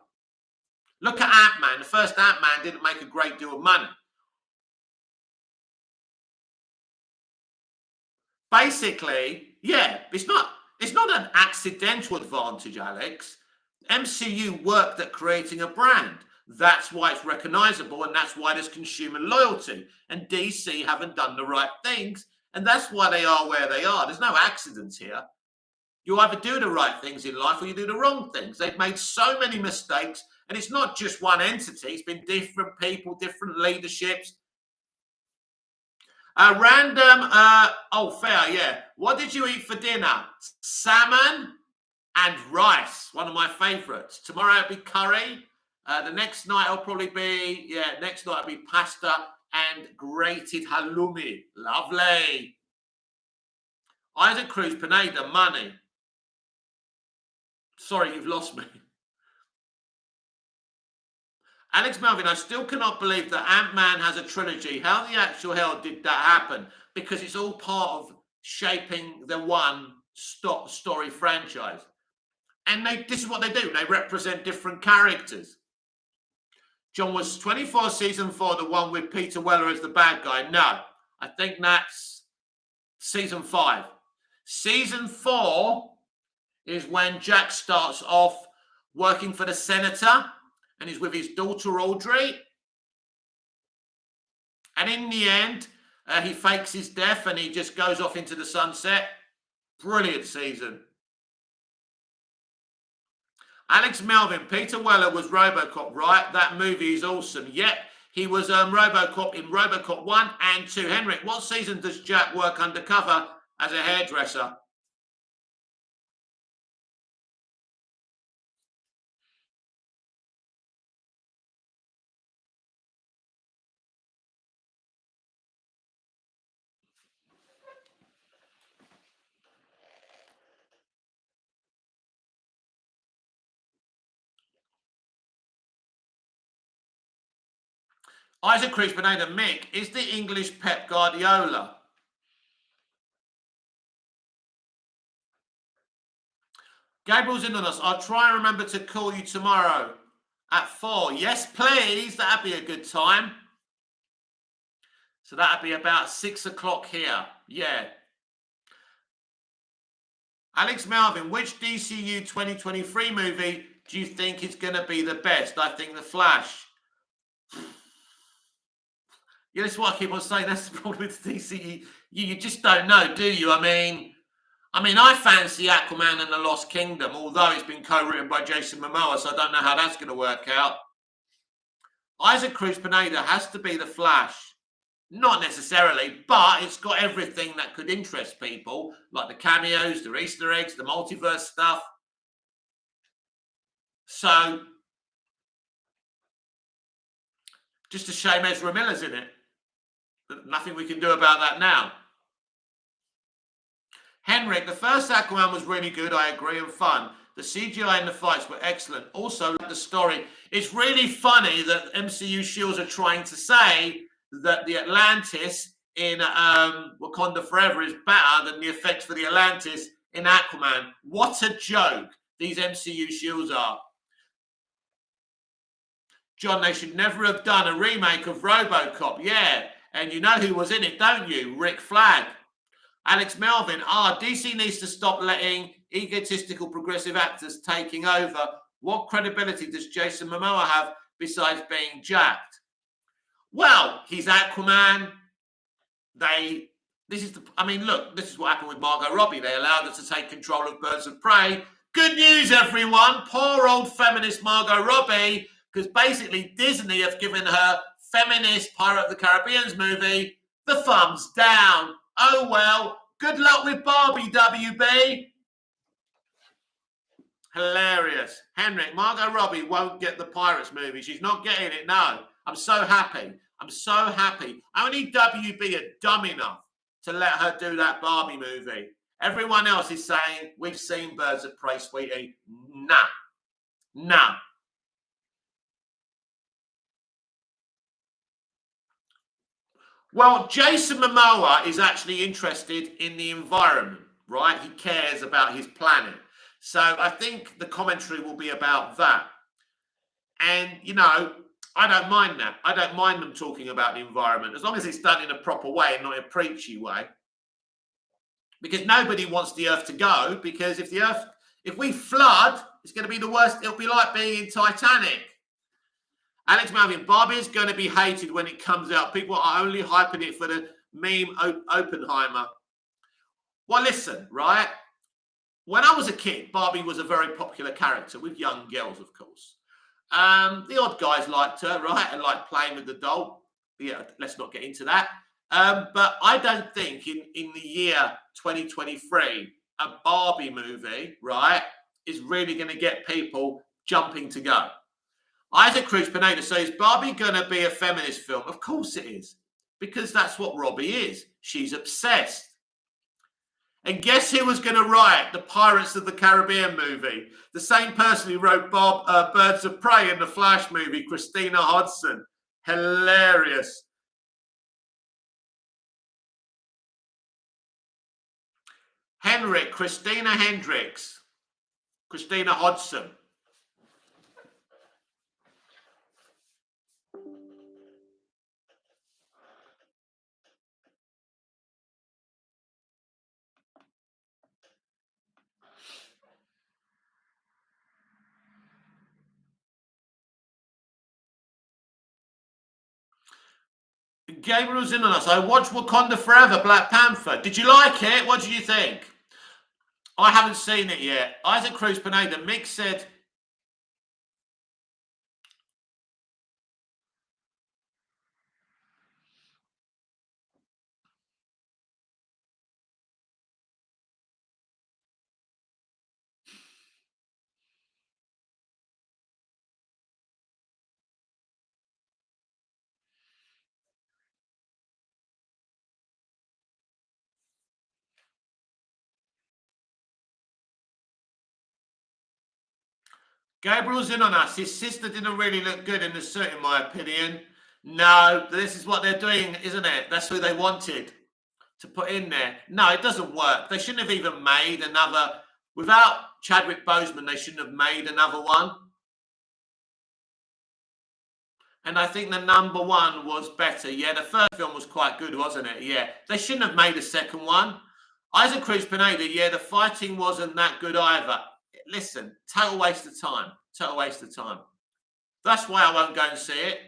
Look at Ant-Man. The first Ant-Man didn't make a great deal of money. Basically, yeah, it's not an accidental advantage, Alex. MCU worked at creating a brand. That's why it's recognizable, and that's why there's consumer loyalty. And DC haven't done the right things, and that's why they are where they are. There's no accidents here. You either do the right things in life or you do the wrong things. They've made so many mistakes, and it's not just one entity. It's been different people, different leaderships. Fair, yeah. What did you eat for dinner? Salmon and rice, one of my favourites. Tomorrow it'll be curry. The next night will probably be, pasta and grated halloumi. Lovely. Isaac Cruz Pineda, money. Sorry, you've lost me. Alex Melvin, I still cannot believe that Ant-Man has a trilogy. How the actual hell did that happen? Because it's all part of shaping the one story franchise. And this is what they do. They represent different characters. John, was 24 season 4 the one with Peter Weller as the bad guy? No, I think that's season 5. Season 4 is when Jack starts off working for the senator and he's with his daughter Audrey. And in the end, he fakes his death and he just goes off into the sunset. Brilliant season. Alex Melvin, Peter Weller was RoboCop, right? That movie is awesome. Yep, he was RoboCop in RoboCop 1 and 2. Henrik, what season does Jack work undercover as a hairdresser? Isaac Cruz Pineda, Mick, is the English Pep Guardiola? Gabriel's in on us. I'll try and remember to call you tomorrow at 4. Yes, please. That'd be a good time. So that'd be about 6 o'clock here. Yeah. Alex Melvin, which DCU 2023 movie do you think is going to be the best? I think The Flash. Yeah, that's what I keep on saying. That's the problem with DCU. You just don't know, do you? I mean, I fancy Aquaman and the Lost Kingdom, although it's been co-written by Jason Momoa, so I don't know how that's going to work out. Isaac Cruz Pineda has to be The Flash. Not necessarily, but it's got everything that could interest people, like the cameos, the Easter eggs, the multiverse stuff. So, just a shame Ezra Miller's in it. Nothing we can do about that now. Henrik, the first Aquaman was really good, I agree, and fun. The CGI and the fights were excellent. Also, the story. It's really funny that MCU Shields are trying to say that the Atlantis in Wakanda Forever is better than the effects for the Atlantis in Aquaman. What a joke these MCU Shields are. John, they should never have done a remake of RoboCop. Yeah, and you know who was in it, don't you? Rick Flag. Alex Melvin, DC needs to stop letting egotistical progressive actors taking over. What credibility does Jason Momoa have besides being jacked? Well, he's Aquaman. This is what happened with Margot Robbie. They allowed her to take control of Birds of Prey. Good news, everyone. Poor old feminist Margot Robbie, because basically Disney have given her feminist Pirate of the Caribbean's movie the thumbs down. Oh, well, good luck with Barbie, WB. Hilarious. Henrik, Margot Robbie won't get the Pirates movie. She's not getting it, no. I'm so happy. I'm so happy. Only WB are dumb enough to let her do that Barbie movie. Everyone else is saying, we've seen Birds of Prey, sweetie. Nah. Well, Jason Momoa is actually interested in the environment, right? He cares about his planet. So I think the commentary will be about that. And, I don't mind that. I don't mind them talking about the environment, as long as it's done in a proper way and not in a preachy way. Because nobody wants the Earth to go, because if we flood, it's going to be the worst. It'll be like being in Titanic. Alex Malvin, Barbie is going to be hated when it comes out. People are only hyping it for the meme Oppenheimer. Well, listen, right? When I was a kid, Barbie was a very popular character with young girls, of course. The odd guys liked her, right? And liked playing with the doll. Yeah, let's not get into that. But I don't think in the year 2023, a Barbie movie, right, is really going to get people jumping to go. Isaac Cruz Pineda says, Barbie going to be a feminist film? Of course it is, because that's what Robbie is. She's obsessed. And guess who was going to write the Pirates of the Caribbean movie? The same person who wrote Birds of Prey and the Flash movie, Christina Hodson. Hilarious. Henrik, Christina Hendricks. Christina Hodson. Gabriel's in on us. I watched Wakanda Forever, Black Panther. Did you like it? What did you think? I haven't seen it yet. Isaac Cruz Pineda, Mick said... Gabriel's in on us. His sister didn't really look good in the suit, in my opinion. No, this is what they're doing, isn't it? That's who they wanted to put in there. No, it doesn't work. They shouldn't have even made another... Without Chadwick Boseman, they shouldn't have made another one. And I think the number one was better. Yeah, the first film was quite good, wasn't it? Yeah, they shouldn't have made a second one. Isaac Cruz Pineda, yeah, the fighting wasn't that good either. Listen, total waste of time. Total waste of time. That's why I won't go and see it.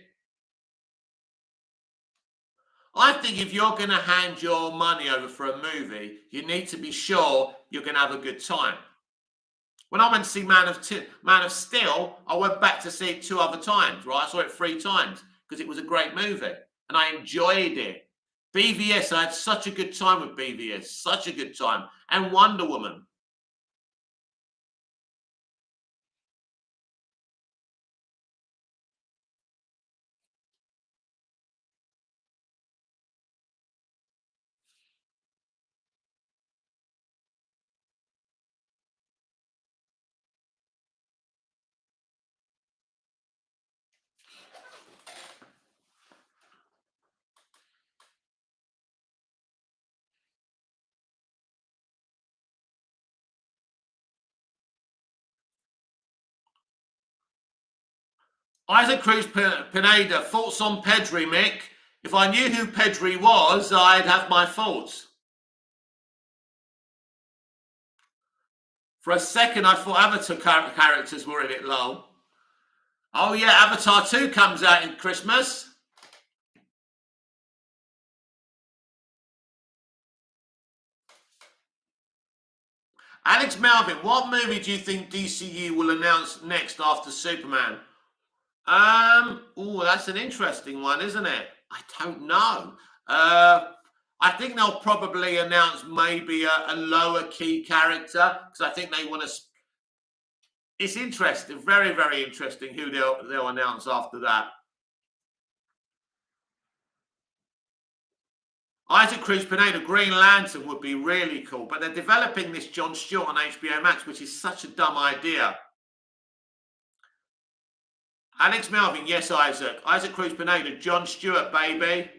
I think if you're going to hand your money over for a movie, you need to be sure you're going to have a good time. When I went to see Man of Steel, I went back to see it 2 other times, right? I saw it 3 times because it was a great movie and I enjoyed it. BVS, I had such a good time with BVS, such a good time. And Wonder Woman. Isaac Cruz Pineda, thoughts on Pedri, Mick? If I knew who Pedri was, I'd have my thoughts. For a second, I thought Avatar characters were in it, lol. Oh yeah, Avatar 2 comes out in Christmas. Alex Melvin, what movie do you think DCU will announce next after Superman? Oh, that's an interesting one, isn't it? I don't know. I think they'll probably announce maybe a lower key character because I think they want to. It's interesting, very, very interesting who they'll announce after that. Isaac Cruz Pineda, Green Lantern would be really cool, but they're developing this Jon Stewart on HBO Max, which is such a dumb idea. Alex Melvin, yes, Isaac. Isaac Cruz Pineda, Jon Stewart, baby.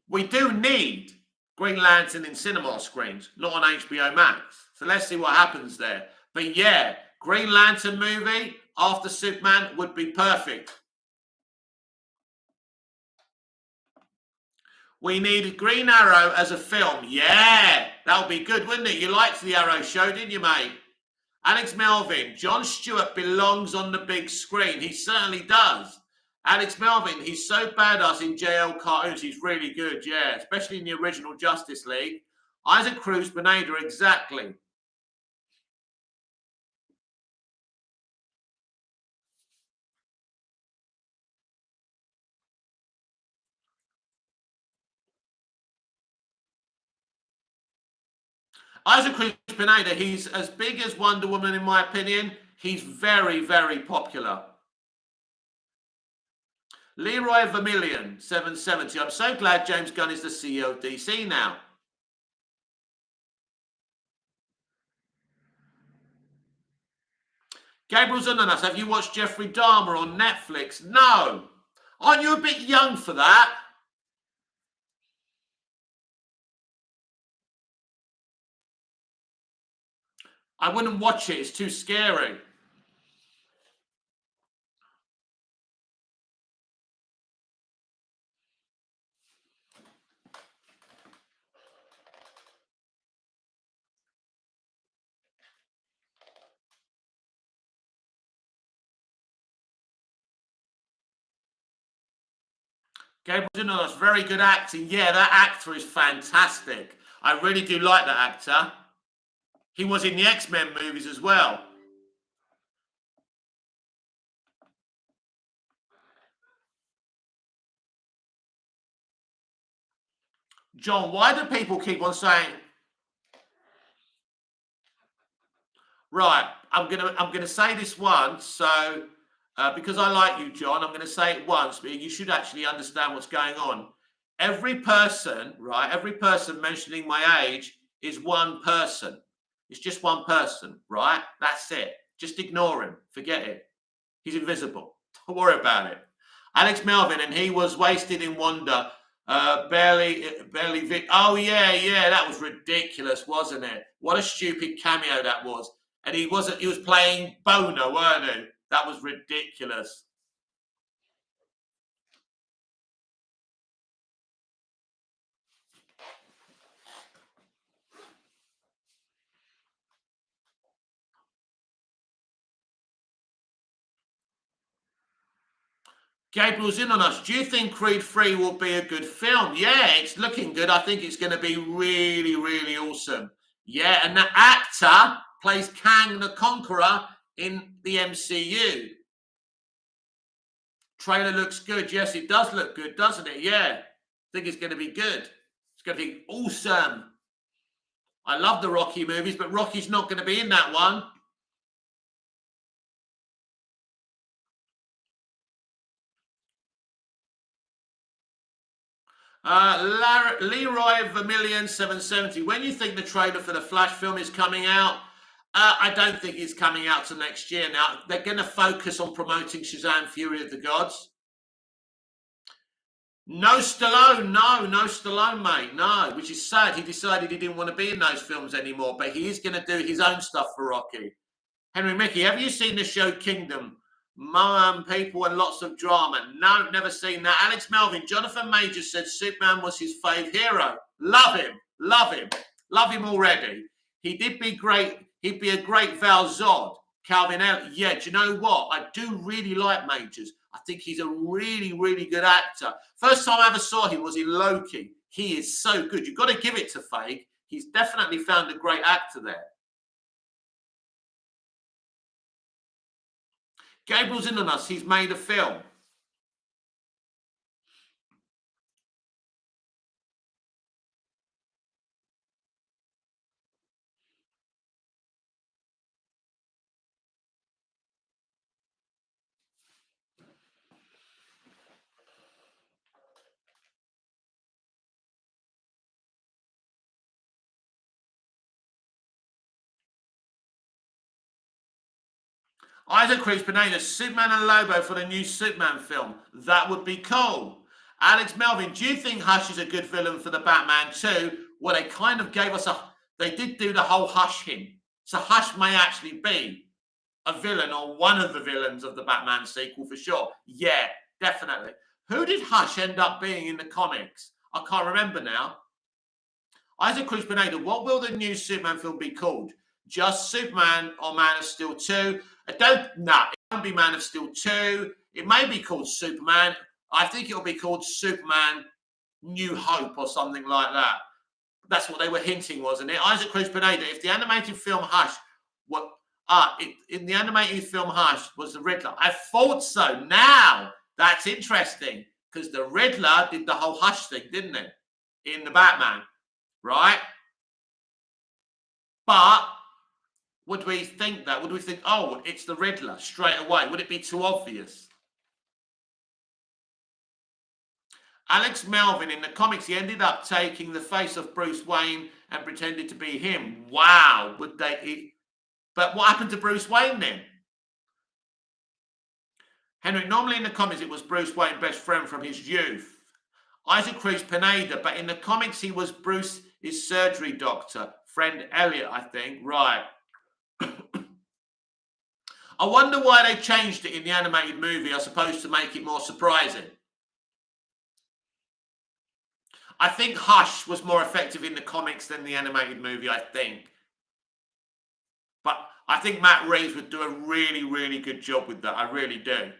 We do need Green Lantern in cinema screens, not on HBO Max. So let's see what happens there. But yeah, Green Lantern movie after Superman would be perfect. We need Green Arrow as a film. Yeah, that would be good, wouldn't it? You liked the Arrow show, didn't you, mate? Alex Melvin, Jon Stewart belongs on the big screen. He certainly does. Alex Melvin, he's so badass in JL cartoons. He's really good, yeah, especially in the original Justice League. Isaac Cruz Pineda, exactly. Isaac Cruz Pineda, he's as big as Wonder Woman, in my opinion. He's very, very popular. Leroy Vermillion, 770. I'm so glad James Gunn is the CEO of DC now. Gabriel Zananas, have you watched Jeffrey Dahmer on Netflix? No. Aren't you a bit young for that? I wouldn't watch it. It's too scary. Gabriel Zananas, very good acting. Yeah, that actor is fantastic. I really do like that actor. He was in the X-Men movies as well. John, why do people keep on saying, right, I'm gonna say this once, so because I like you, John, I'm gonna say it once, but you should actually understand what's going on. Every person, right, every person mentioning my age is one person. It's just one person, right? That's it. Just ignore him. Forget it. He's invisible. Don't worry about it. Alex Melvin, and he was wasted in wonder. Barely. Oh yeah, that was ridiculous, wasn't it? What a stupid cameo that was. And he was playing Boner, weren't he? That was ridiculous. Gabriel's in on us. Do you think Creed 3 will be a good film? Yeah, it's looking good. I think it's going to be really, really awesome. Yeah, and the actor plays Kang the Conqueror in the MCU. Trailer looks good. Yes, it does look good, doesn't it? Yeah, I think it's going to be good. It's going to be awesome. I love the Rocky movies, but Rocky's not going to be in that one. Leroy Vermillion 770. When you think the trailer for the Flash film is coming out, I don't think it's coming out till next year. Now they're going to focus on promoting Shazam: Fury of the Gods. No Stallone, no Stallone, mate, no. Which is sad. He decided he didn't want to be in those films anymore, but he is going to do his own stuff for Rocky. Henry Mickey, have you seen the show Kingdom? People and lots of drama. No, never seen that. Alex Melvin, Jonathan Major said Superman was his fave hero. Love him. Love him. Love him already. He did be great. He'd be a great Val Zod. Calvin Elliott. Yeah, do you know what? I do really like Majors. I think he's a really, really good actor. First time I ever saw him was in Loki. He is so good. You've got to give it to Feig. He's definitely found a great actor there. Gabriel's in on us. He's made a film. Isaac Cruz Pineda, Superman and Lobo for the new Superman film. That would be cool. Alex Melvin, do you think Hush is a good villain for the Batman 2? Well, they kind of gave us they did do the whole Hush hint. So Hush may actually be a villain or one of the villains of the Batman sequel for sure. Yeah, definitely. Who did Hush end up being in the comics? I can't remember now. Isaac Cruz Pineda, what will the new Superman film be called? Just Superman or Man of Steel 2? It won't be Man of Steel 2. It may be called Superman. I think it'll be called Superman New Hope or something like that. That's what they were hinting, wasn't it? Isaac Cruz Pineda, if the animated film Hush, in the animated film Hush was the Riddler. I thought so. Now, that's interesting because the Riddler did the whole Hush thing, didn't it? In the Batman, right? But would we think that? Would we think, oh, it's the Riddler straight away? Would it be too obvious? Alex Melvin, in the comics, he ended up taking the face of Bruce Wayne and pretended to be him. Wow. But what happened to Bruce Wayne then? Henry, normally in the comics, it was Bruce Wayne's best friend from his youth. Isaac Cruz Pineda, but in the comics, he was Bruce's surgery doctor, friend Elliot, I think. Right. I wonder why they changed it in the animated movie, I suppose, to make it more surprising. I think Hush was more effective in the comics than the animated movie, I think. But I think Matt Reeves would do a really, really good job with that. I really do.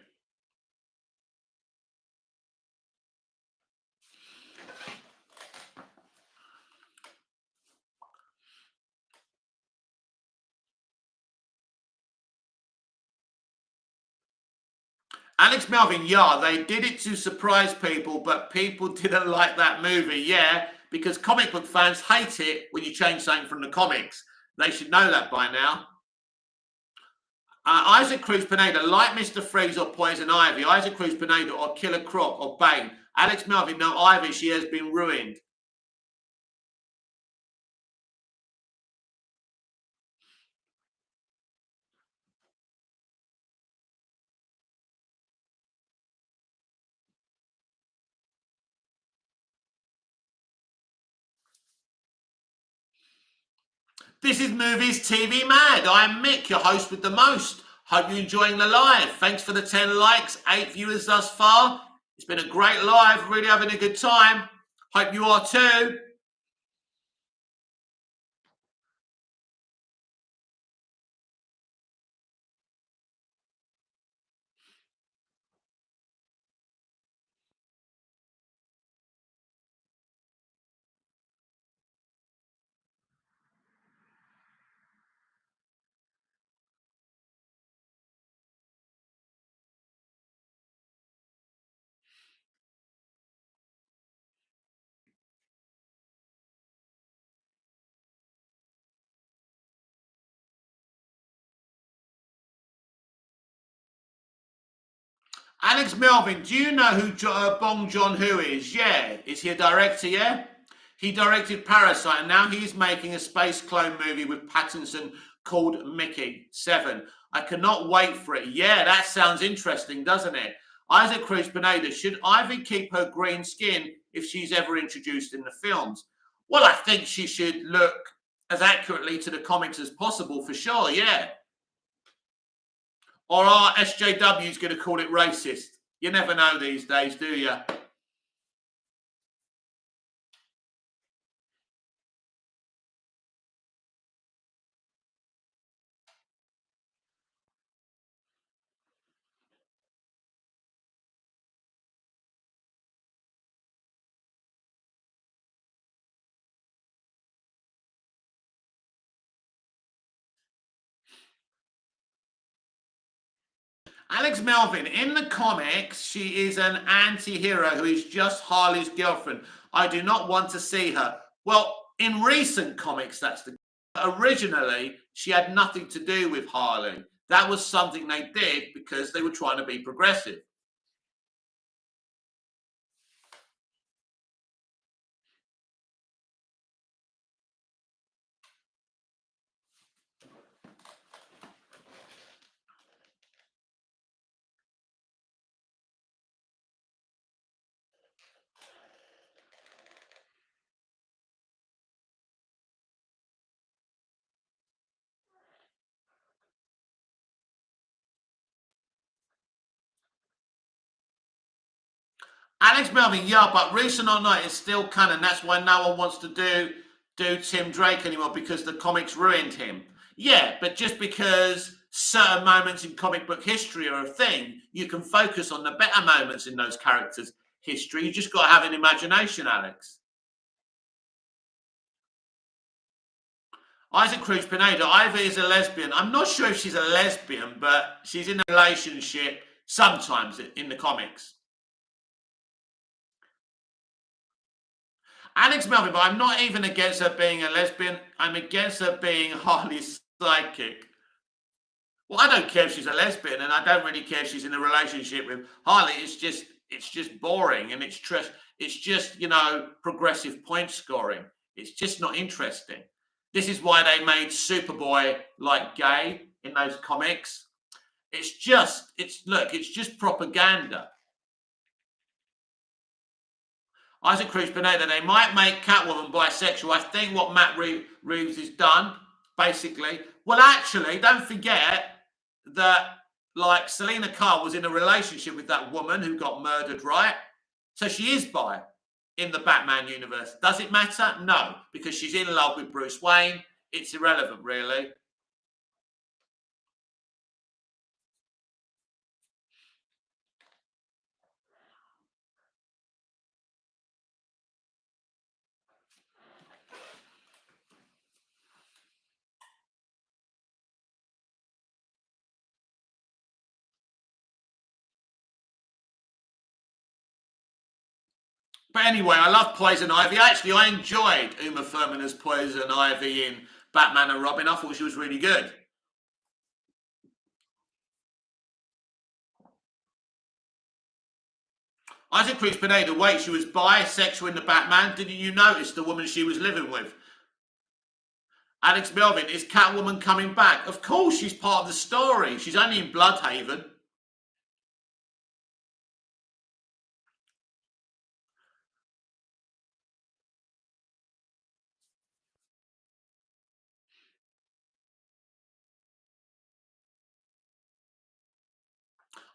Alex Melvin, yeah, they did it to surprise people, but people didn't like that movie. Yeah, because comic book fans hate it when you change something from the comics. They should know that by now. Isaac Cruz Pineda, like Mr. Freeze or Poison Ivy. Isaac Cruz Pineda or Killer Croc or Bane. Alex Melvin, no, Ivy, she has been ruined. This is Movies TV Mad. I'm Mick, your host with the most. Hope you're enjoying the live. Thanks for the 10 likes, 8 viewers thus far. It's been a great live, really having a good time. Hope you are too. Alex Melvin, do you know who Bong Joon-ho is? Yeah. Is he a director, yeah? He directed Parasite, and now he's making a space clone movie with Pattinson called Mickey 7. I cannot wait for it. Yeah, that sounds interesting, doesn't it? Isaac Cruz Pineda, should Ivy keep her green skin if she's ever introduced in the films? Well, I think she should look as accurately to the comics as possible, for sure, yeah. Or are SJWs going to call it racist? You never know these days, do you? Alex Melvin, in the comics, she is an anti-hero who is just Harley's girlfriend. I do not want to see her. Well, in recent comics, that's the... Originally, she had nothing to do with Harley. That was something they did because they were trying to be progressive. Alex Melvin, yeah, but recent or not is still canon. That's why no one wants to do Tim Drake anymore because the comics ruined him. Yeah, but just because certain moments in comic book history are a thing, you can focus on the better moments in those characters' history. You just got to have an imagination, Alex. Isaac Cruz Pineda, Ivy is a lesbian. I'm not sure if she's a lesbian, but she's in a relationship sometimes in the comics. Alex Melvin, but I'm not even against her being a lesbian. I'm against her being Harley's sidekick. Well, I don't care if she's a lesbian, and I don't really care if she's in a relationship with Harley. It's just boring, and it's just progressive point scoring. It's just not interesting. This is why they made Superboy like gay in those comics. It's just propaganda. Isaac Cruz Pineda, they might make Catwoman bisexual. I think what Matt Reeves has done, basically. Well, actually, don't forget that, like, Selena Kyle was in a relationship with that woman who got murdered, right? So she is bi in the Batman universe. Does it matter? No, because she's in love with Bruce Wayne. It's irrelevant, really. But anyway, I love Poison Ivy. Actually, I enjoyed Uma Thurman as Poison Ivy in Batman and Robin. I thought she was really good. Isaac Cruz Pineda, wait, she was bisexual in the Batman. Didn't you notice the woman she was living with? Alex Melvin, is Catwoman coming back? Of course, she's part of the story. She's only in Bloodhaven.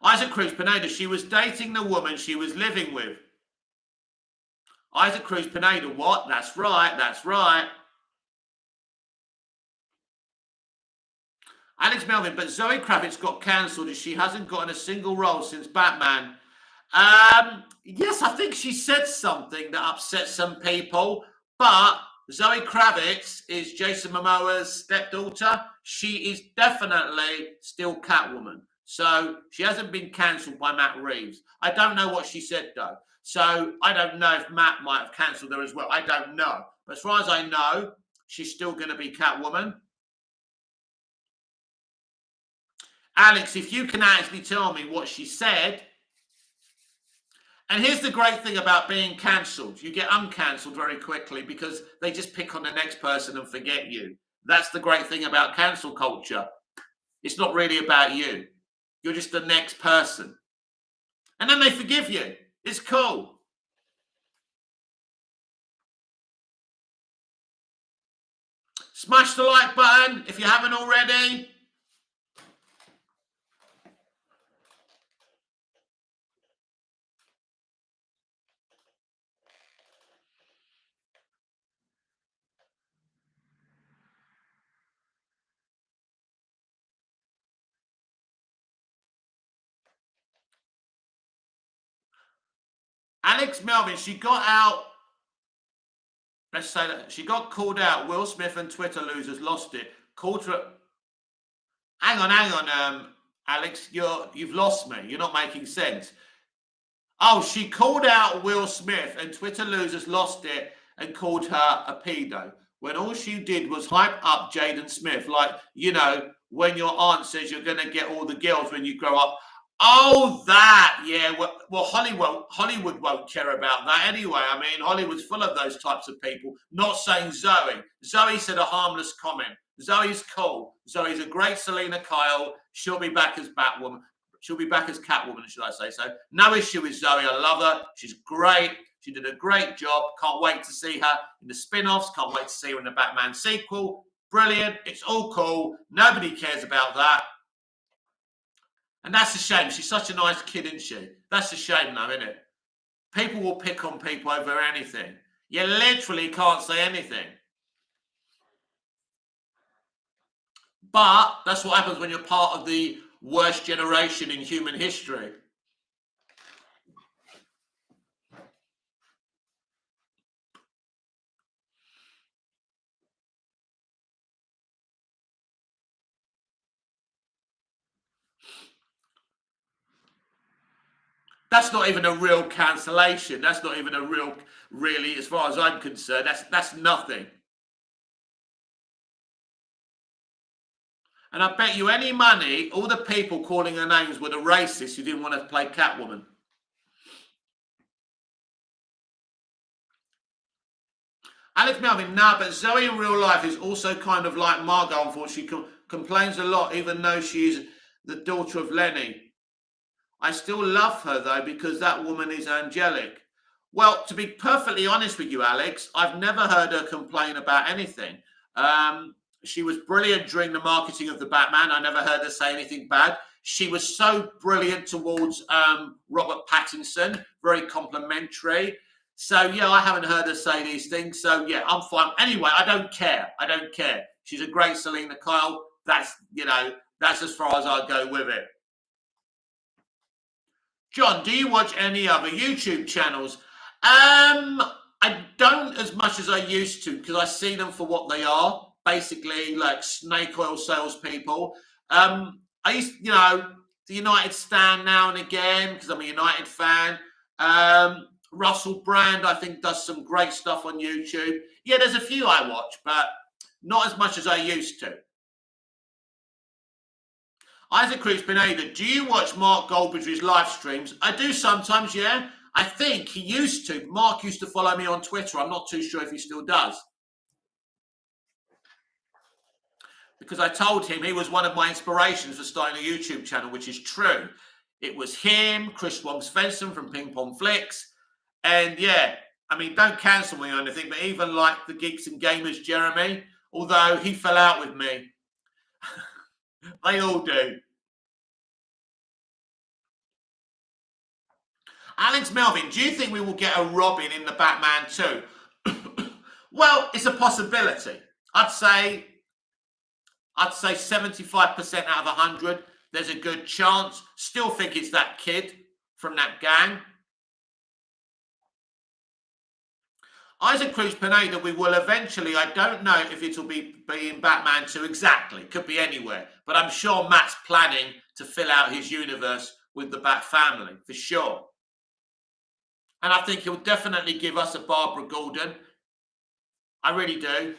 Isaac Cruz Pineda, she was dating the woman she was living with. Isaac Cruz Pineda, what? That's right, that's right. Alex Melvin, but Zoe Kravitz got cancelled as she hasn't gotten a single role since Batman. Yes, I think she said something that upset some people, but Zoe Kravitz is Jason Momoa's stepdaughter. She is definitely still Catwoman. So she hasn't been cancelled by Matt Reeves. I don't know what she said, though. So I don't know if Matt might have cancelled her as well. I don't know. But as far as I know, she's still going to be Catwoman. Alex, if you can actually tell me what she said. And here's the great thing about being cancelled. You get uncancelled very quickly because they just pick on the next person and forget you. That's the great thing about cancel culture. It's not really about you. You're just the next person. And then they forgive you. It's cool. Smash the like button if you haven't already. Alex Melvin, she got out. Let's say that she got called out. Will Smith and Twitter losers lost it. Called her. Hang on, Alex. You've lost me. You're not making sense. Oh, she called out Will Smith and Twitter losers lost it and called her a pedo. When all she did was hype up Jaden Smith, like, you know, when your aunt says you're going to get all the girls when you grow up. Oh, that, yeah. Well, Hollywood won't care about that anyway. I mean, Hollywood's full of those types of people. Not saying Zoe. Zoe said a harmless comment. Zoe's cool. Zoe's a great Selena Kyle. She'll be back as Batwoman. She'll be back as Catwoman, should I say so. No issue with Zoe. I love her. She's great. She did a great job. Can't wait to see her in the spin-offs. Can't wait to see her in the Batman sequel. Brilliant. It's all cool. Nobody cares about that. And that's a shame. She's such a nice kid, isn't she? That's a shame, though, isn't it? People will pick on people over anything. You literally can't say anything. But that's what happens when you're part of the worst generation in human history. That's not even a real cancellation. That's not even a real, really, as far as I'm concerned, that's nothing. And I bet you any money, all the people calling her names were the racists who didn't want to play Catwoman. Alex Melvin, nah, but Zoe in real life is also kind of like Margot, unfortunately. She complains a lot, even though she's the daughter of Lenny. I still love her, though, because that woman is angelic. Well, to be perfectly honest with you, Alex, I've never heard her complain about anything. She was brilliant during the marketing of the Batman. I never heard her say anything bad. She was so brilliant towards Robert Pattinson, very complimentary. So, yeah, I haven't heard her say these things. So, yeah, I'm fine. Anyway, I don't care. I don't care. She's a great Selena Kyle. That's, you know, that's as far as I go with it. John, do you watch any other YouTube channels? I don't as much as I used to because I see them for what they are, basically like snake oil salespeople. I used, you know, the United Stand now and again because I'm a United fan. Russell Brand, I think, does some great stuff on YouTube. Yeah, there's a few I watch, but not as much as I used to. Isaac Cruz Pineda, do you watch Mark Goldbridge's live streams? I do sometimes, yeah. I think he used to. Mark used to follow me on Twitter. I'm not too sure if he still does. Because I told him he was one of my inspirations for starting a YouTube channel, which is true. It was him, Chris Wong Svensson from Ping Pong Flicks. And yeah, I mean, don't cancel me or anything, but even like the Geeks and Gamers Jeremy, although he fell out with me. They all do. Alex Melvin, do you think we will get a Robin in the Batman 2? Well, it's a possibility. I'd say 75% out of 100. There's a good chance. Still think it's that kid from that gang. Isaac Cruz Pineda, we will eventually, I don't know if it'll be in Batman 2 exactly, could be anywhere, but I'm sure Matt's planning to fill out his universe with the Bat family, for sure. And I think he'll definitely give us a Barbara Gordon. I really do,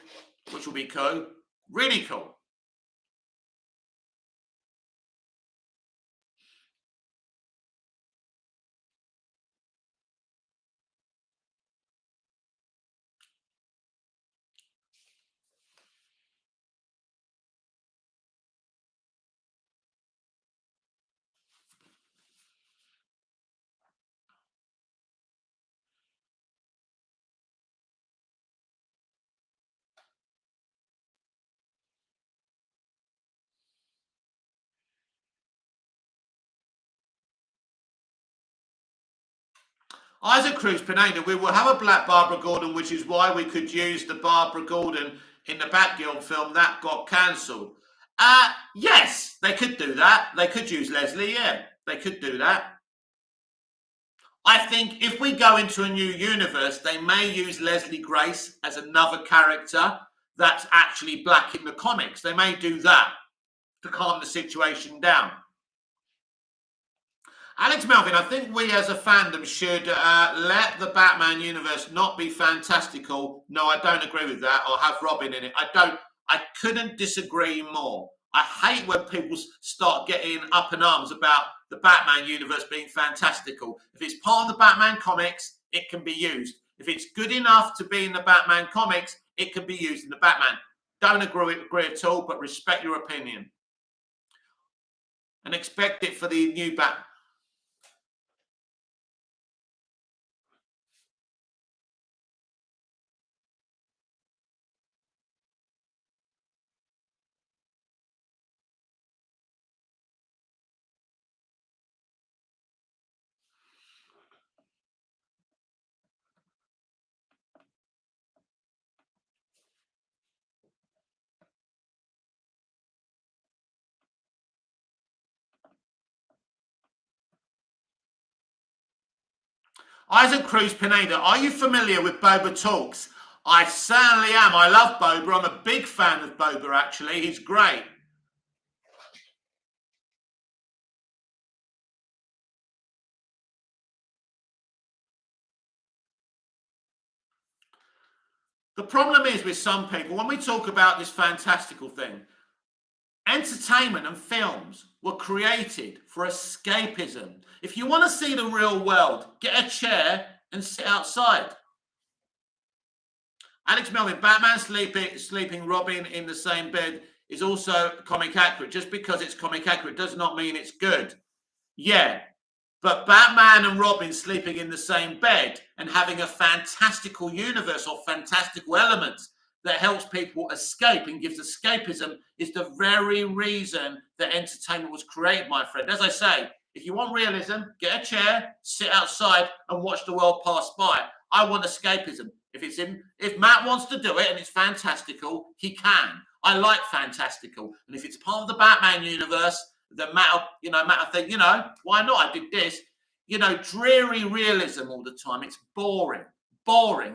which will be cool. Really cool. Isaac Cruz Pineda, we will have a black Barbara Gordon, which is why we could use the Barbara Gordon in the Batgirl film that got cancelled. Yes, they could do that. They could use Leslie, yeah. They could do that. I think if we go into a new universe, they may use Leslie Grace as another character that's actually black in the comics. They may do that to calm the situation down. Alex Melvin, I think we as a fandom should let the Batman universe not be fantastical. No, I don't agree with that. Or have Robin in it. I couldn't disagree more. I hate when people start getting up in arms about the Batman universe being fantastical. If it's part of the Batman comics, it can be used. If it's good enough to be in the Batman comics, it can be used in the Batman. Don't agree at all, but respect your opinion. And expect it for the new Batman. Isaac Cruz Pineda, are you familiar with Boba Talks? I certainly am. I love Boba. I'm a big fan of Boba, actually. He's great. The problem is with some people, when we talk about this fantastical thing, entertainment and films were created for escapism. If you want to see the real world, get a chair and sit outside. Alex Melvin, Batman sleeping Robin in the same bed is also comic accurate. Just because it's comic accurate does not mean it's good. Yeah, but Batman and Robin sleeping in the same bed and having a fantastical universe or fantastical elements that helps people escape and gives escapism is the very reason that entertainment was created, my friend. As I say, if you want realism, get a chair, sit outside and watch the world pass by. I want escapism. If Matt wants to do it and it's fantastical, he can. I like fantastical. And if it's part of the Batman universe, then Matt think, why not? I did this. Dreary realism all the time. It's boring.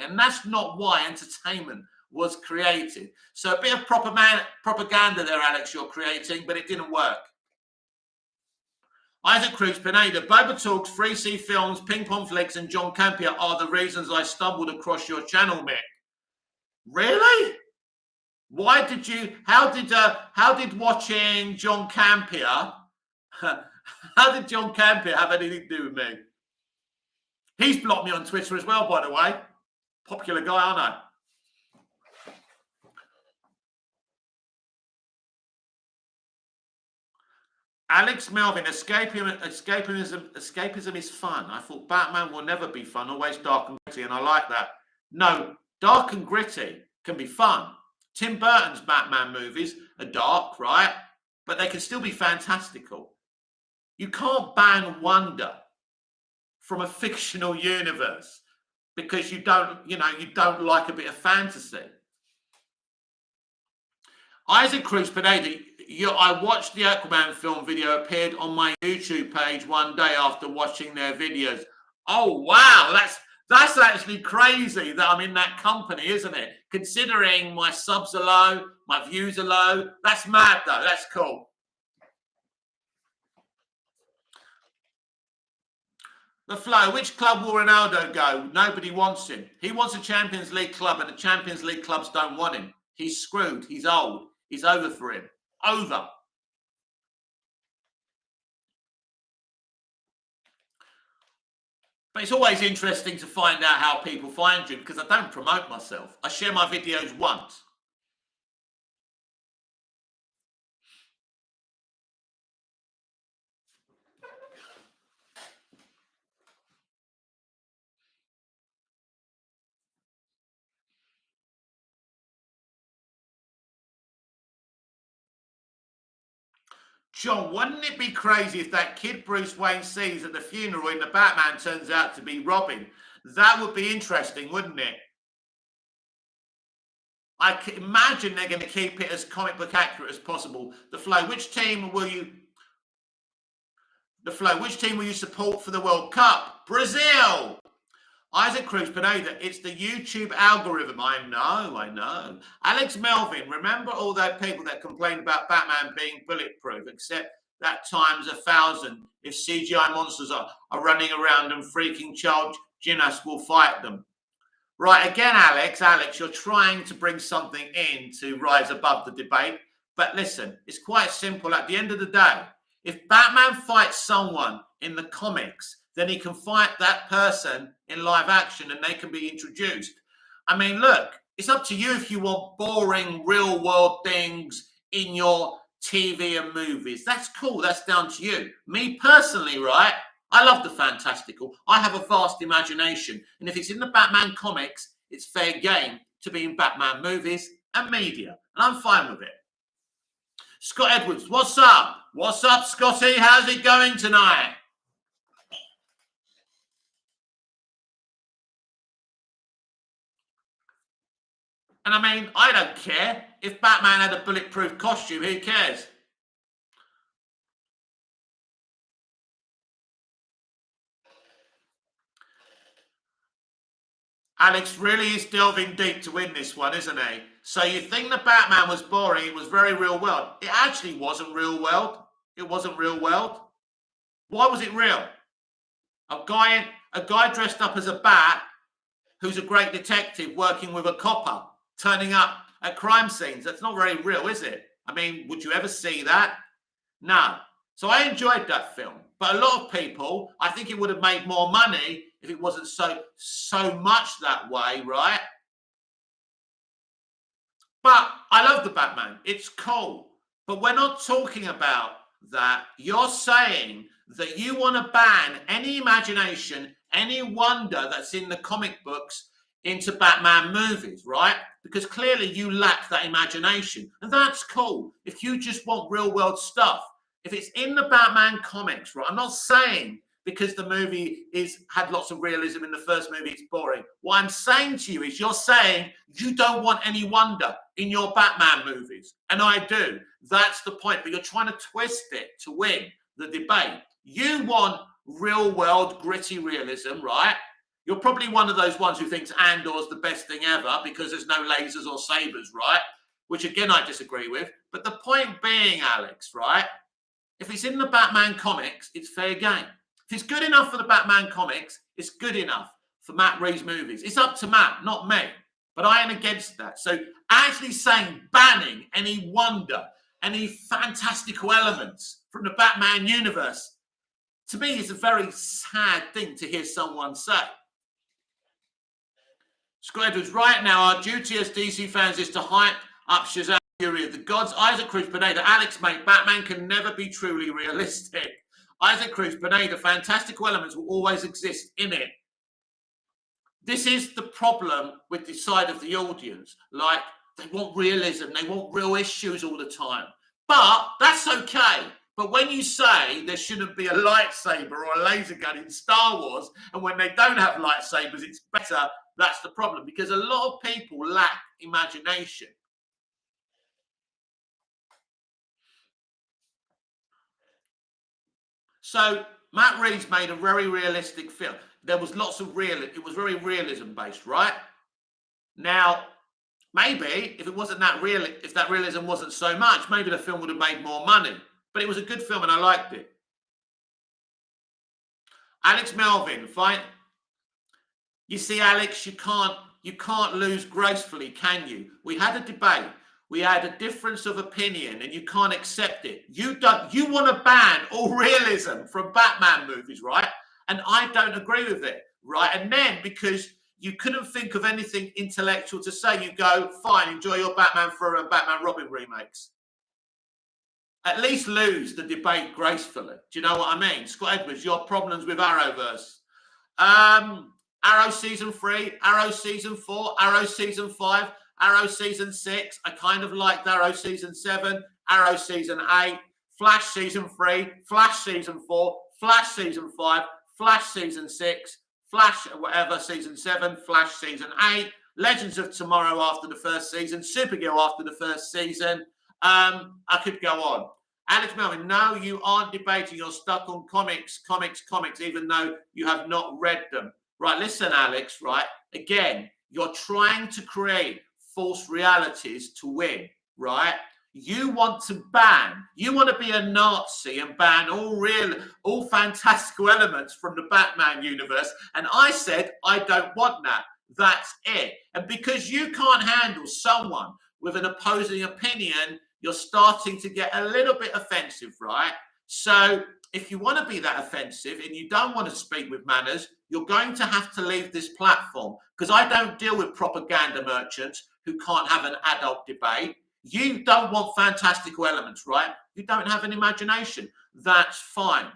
And that's not why entertainment was created. So a bit of propaganda there, Alex, you're creating, but it didn't work. Isaac Cruz Pineda, Boba Talks, 3C Films, Ping Pong Flicks, and John Campea are the reasons I stumbled across your channel, Mick. Really? How did watching John Campea, how did John Campea have anything to do with me? He's blocked me on Twitter as well, by the way. Popular guy, aren't I? Alex Melvin, escapism is fun. I thought Batman will never be fun, always dark and gritty, and I like that. No, dark and gritty can be fun. Tim Burton's Batman movies are dark, right? But they can still be fantastical. You can't ban wonder from a fictional universe because you don't like a bit of fantasy. Isaac Cruz Pineda, I watched the Aquaman film video, appeared on my YouTube page one day after watching their videos. Oh, wow. That's actually crazy that I'm in that company, isn't it? Considering my subs are low, my views are low. That's mad, though. That's cool. The Flow, which club will Ronaldo go? Nobody wants him. He wants a Champions League club, and the Champions League clubs don't want him. He's screwed. He's old. It's over for him. Over. But it's always interesting to find out how people find you because I don't promote myself. I share my videos once. John, wouldn't it be crazy if that kid Bruce Wayne sees at the funeral in the Batman turns out to be Robin? That would be interesting, wouldn't it? I can imagine they're going to keep it as comic book accurate as possible. The Flow, which team will you support for the World Cup? Brazil. Isaac Cruz Pineda, it's the YouTube algorithm. I know. Alex Melvin, remember all those people that complained about Batman being bulletproof, except that times 1,000 if CGI monsters are running around and freaking child gymnasts will fight them. Right, again, Alex, you're trying to bring something in to rise above the debate. But listen, it's quite simple. At the end of the day, if Batman fights someone in the comics, then he can fight that person in live action and they can be introduced. I mean, look, it's up to you if you want boring real world things in your TV and movies. That's cool. That's down to you. Me personally, right? I love the fantastical. I have a vast imagination. And if it's in the Batman comics, it's fair game to be in Batman movies and media. And I'm fine with it. Scott Edwards, what's up? What's up, Scotty? How's it going tonight? And I mean, I don't care. If Batman had a bulletproof costume, who cares? Alex really is delving deep to win this one, isn't he? So you think the Batman was boring, it was very real world. It actually wasn't real world. It wasn't real world. Why was it real? A guy dressed up as a bat who's a great detective working with a copper, turning up at crime scenes. That's not very real, is it? I mean, would you ever see that? No. So I enjoyed that film. But a lot of people, I think it would have made more money if it wasn't so much that way, right? But I love the Batman. It's cool. But we're not talking about that. You're saying that you want to ban any imagination, any wonder that's in the comic books into Batman movies, right? Because clearly you lack that imagination. And that's cool. If you just want real world stuff, if it's in the Batman comics, right? I'm not saying because the movie had lots of realism in the first movie, it's boring. What I'm saying to you is you're saying you don't want any wonder in your Batman movies. And I do. That's the point. But you're trying to twist it to win the debate. You want real world, gritty realism, right? You're probably one of those ones who thinks Andor's the best thing ever because there's no lasers or sabers, right? Which again, I disagree with. But the point being, Alex, right? If it's in the Batman comics, it's fair game. If it's good enough for the Batman comics, it's good enough for Matt Reeves' movies. It's up to Matt, not me. But I am against that. So actually saying banning any wonder, any fantastical elements from the Batman universe, to me is a very sad thing to hear someone say. Scott Edwards, right now, our duty as DC fans is to hype up Shazam, Fury of the Gods. Isaac Cruz Pineda, Alex, mate, Batman can never be truly realistic. Isaac Cruz Pineda, fantastical elements will always exist in it. This is the problem with the side of the audience. Like, they want realism, they want real issues all the time. But that's okay. But when you say there shouldn't be a lightsaber or a laser gun in Star Wars, and when they don't have lightsabers, it's better, that's the problem. Because a lot of people lack imagination. So Matt Reeves made a very realistic film. There was lots of it was very realism based, right? Now, maybe if it wasn't that real, if that realism wasn't so much, maybe the film would have made more money. But it was a good film and I liked it. Alex Melvin, fine. You see, Alex, you can't lose gracefully, can you? We had a debate. We had a difference of opinion and you can't accept it. You want to ban all realism from Batman movies, right? And I don't agree with it, right? And then because you couldn't think of anything intellectual to say, you go, fine, enjoy your Batman Forever and Batman Robin remakes. At least lose the debate gracefully. Do you know what I mean? Scott Edwards, your problems with Arrowverse. Arrow Season 3, Arrow Season 4, Arrow Season 5, Arrow Season 6. I kind of liked Arrow Season 7, Arrow Season 8, Flash Season 3, Flash Season 4, Flash Season 5, Flash Season 6, Flash whatever Season 7, Flash Season 8, Legends of Tomorrow after the first season, Supergirl after the first season. I could go on. Alex Melvin, no, you aren't debating. You're stuck on comics, even though you have not read them. Right, listen, Alex, right? Again, you're trying to create false realities to win, right? You want to you want to be a Nazi and ban all fantastical elements from the Batman universe. And I said, I don't want that. That's it. And because you can't handle someone with an opposing opinion, you're starting to get a little bit offensive, right? So if you want to be that offensive and you don't want to speak with manners, you're going to have to leave this platform, because I don't deal with propaganda merchants who can't have an adult debate. You don't want fantastical elements, right? You don't have an imagination. That's fine.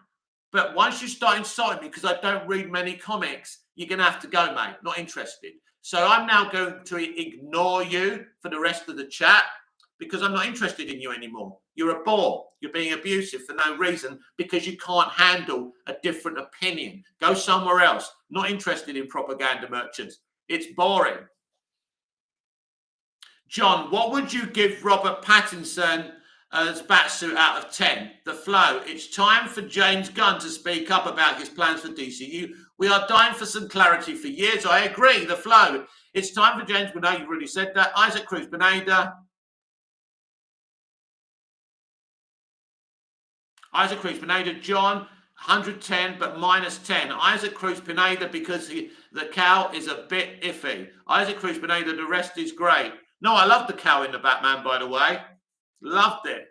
But once you start insulting me because I don't read many comics, you're going to have to go, mate. Not interested. So I'm now going to ignore you for the rest of the chat because I'm not interested in you anymore. You're a bore. You're being abusive for no reason because you can't handle a different opinion. Go somewhere else. Not interested in propaganda merchants. It's boring. John, what would you give Robert Pattinson as Batsuit out of 10? The flow. It's time for James Gunn to speak up about his plans for DCU. We are dying for some clarity for years. I agree. The flow. It's time for James Gunn. You've already said that. Isaac Cruz Pineda. Isaac Cruz Pineda. John, 110 but minus 10. Isaac Cruz Pineda because the cow is a bit iffy. Isaac Cruz Pineda, the rest is great. No, I love the cow in the Batman, by the way. Loved it.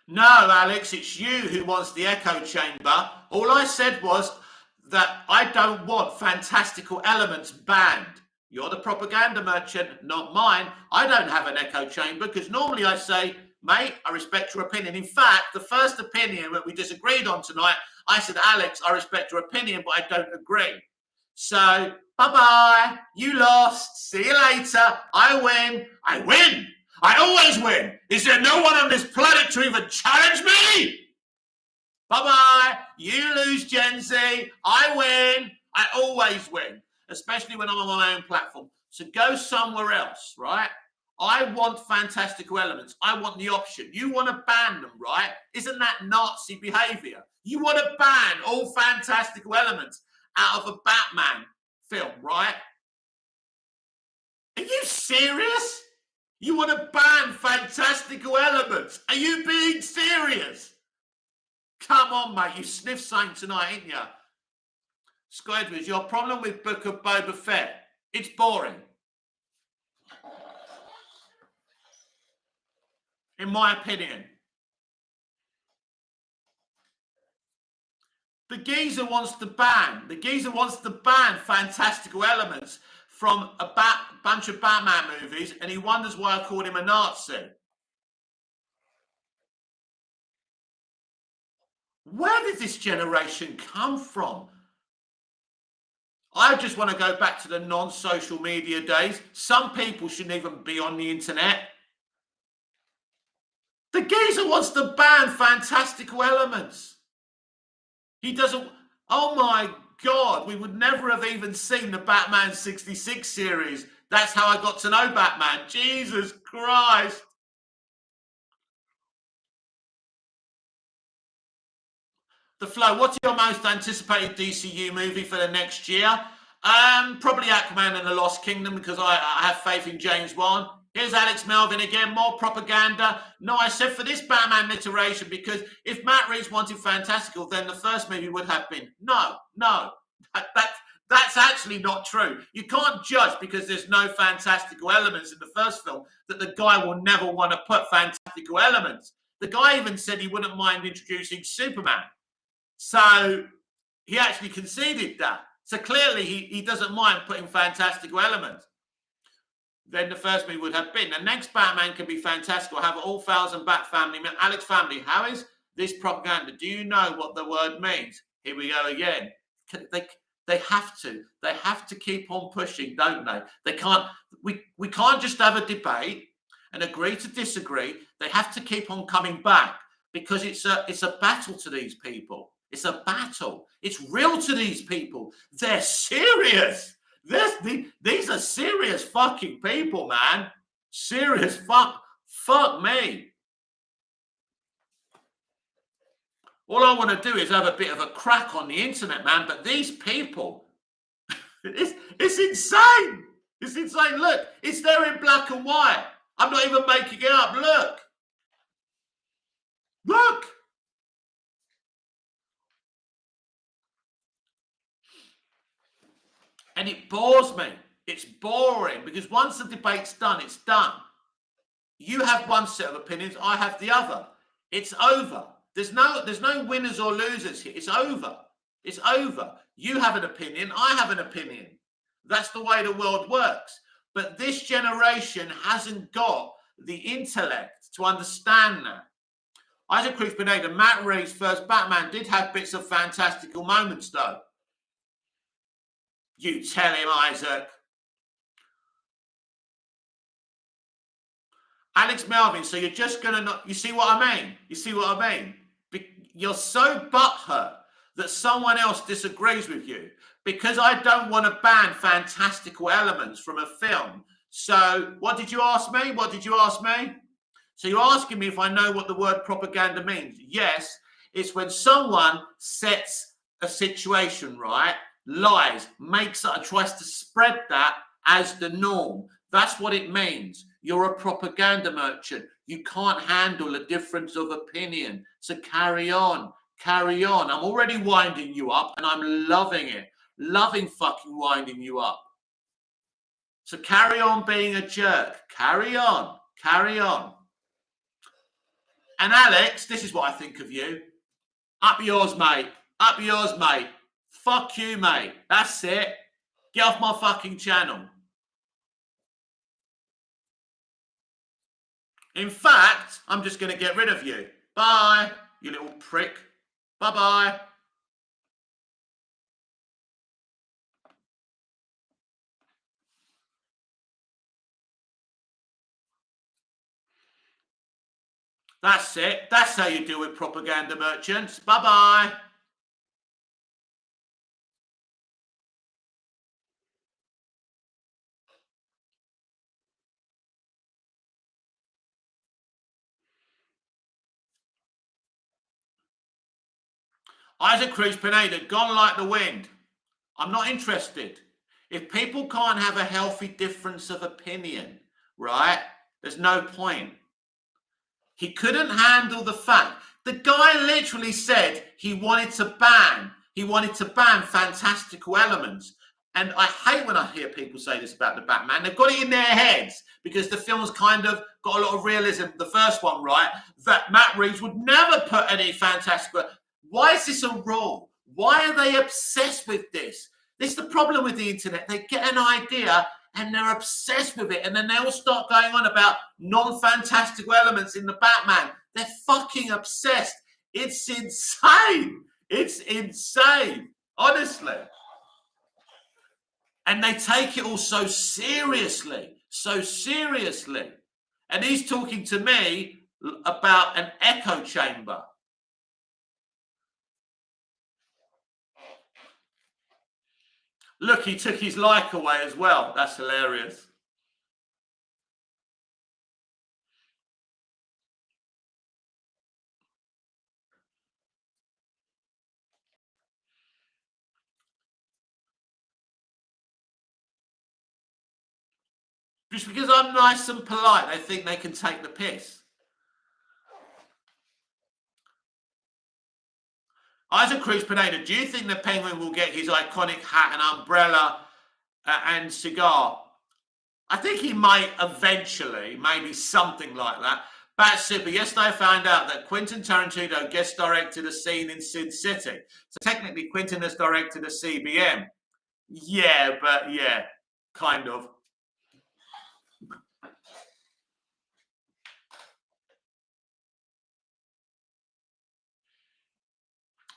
No, Alex, it's you who wants the echo chamber. All I said was that I don't want fantastical elements banned. You're the propaganda merchant, not mine. I don't have an echo chamber because normally I say, mate, I respect your opinion. In fact, the first opinion that we disagreed on tonight, I said, Alex, I respect your opinion, but I don't agree. So, bye-bye. You lost. See you later. I win. I win. I always win. Is there no one on this planet to even challenge me? Bye-bye. You lose, Gen Z. I win. I always win, especially when I'm on my own platform. So go somewhere else, right? I want fantastical elements. I want the option. You want to ban them, right? Isn't that Nazi behavior? You want to ban all fantastical elements out of a Batman film, right? Are you serious? You want to ban fantastical elements? Are you being serious? Come on, mate. You sniffed something tonight, ain't you? Scott Edwards, your problem with Book of Boba Fett, it's boring. In my opinion. The geezer wants to ban fantastical elements from a bunch of Batman movies, and he wonders why I called him a Nazi. Where did this generation come from? I just want to go back to the non-social media days. Some people shouldn't even be on the internet. The geezer wants to ban fantastical elements. He doesn't. Oh my God, we would never have even seen the Batman 66 series. That's how I got to know Batman. Jesus Christ. The flow. What's your most anticipated DCU movie for the next year? Probably Aquaman and the Lost Kingdom, because I have faith in James Wan. Here's Alex Melvin again, more propaganda. No, I said for this Batman iteration, because if Matt Reeves wanted fantastical, then the first movie would have been. No. That's actually not true. You can't judge because there's no fantastical elements in the first film that the guy will never want to put fantastical elements. The guy even said he wouldn't mind introducing Superman. So he actually conceded that. So clearly he doesn't mind putting fantastical elements. Then the first movie would have been. The next Batman can be fantastical. Have all thousand Bat family. Alex family, how is this propaganda? Do you know what the word means? Here we go again. They have to. They have to keep on pushing, don't they? They can't. We can't just have a debate and agree to disagree. They have to keep on coming back. because it's a battle to these people. It's a battle. It's real to these people. They're serious. These are serious fucking people, man. Serious fuck me. All I want to do is have a bit of a crack on the internet, man. But these people, it's insane. It's insane. Look, it's there in black and white. I'm not even making it up. Look. Look. And it bores me. It's boring because once the debate's done, it's done. You have one set of opinions, I have the other. It's over. There's no winners or losers here. It's over. It's over. You have an opinion, I have an opinion. That's the way the world works. But this generation hasn't got the intellect to understand that. Isaac Cruz Pineda, Matt Reeves' first Batman did have bits of fantastical moments, though. You tell him, Isaac. Alex Melvin, so you're just going to not... You see what I mean? You see what I mean? You're so butthurt that someone else disagrees with you because I don't want to ban fantastical elements from a film. So what did you ask me? What did you ask me? So you're asking me if I know what the word propaganda means. Yes, it's when someone sets a situation, right? Lies, tries to spread that as the norm. That's what it means. You're a propaganda merchant. You can't handle a difference of opinion. So carry on. Carry on. I'm already winding you up and I'm loving it. Loving fucking winding you up. So carry on being a jerk. Carry on. Carry on. And Alex, this is what I think of you. Up yours, mate. Up yours, mate. Fuck you, mate. That's it. Get off my fucking channel. In fact, I'm just going to get rid of you. Bye, you little prick. Bye-bye. That's it. That's how you deal with propaganda merchants. Bye-bye. Isaac Cruz Pineda, gone like the wind. I'm not interested. If people can't have a healthy difference of opinion, right, there's no point. He couldn't handle the fact. The guy literally said he wanted to ban fantastical elements. And I hate when I hear people say this about the Batman. They've got it in their heads because the film's kind of got a lot of realism. The first one, right, that Matt Reeves would never put any fantastical. Why is this a rule? Why are they obsessed with this? This is the problem with the internet. They get an idea and they're obsessed with it. And then they all start going on about non-fantastical elements in the Batman. They're fucking obsessed. It's insane. It's insane. Honestly. And they take it all so seriously. So seriously. And he's talking to me about an echo chamber. Look, he took his like away as well. That's hilarious. Just because I'm nice and polite, they think they can take the piss. Isaac Cruz Pineda, do you think the Penguin will get his iconic hat and umbrella and cigar? I think he might eventually, maybe something like that. Bat Super, yesterday I found out that Quentin Tarantino guest directed a scene in Sin City. So technically Quentin has directed a CBM. Yeah, but yeah, kind of.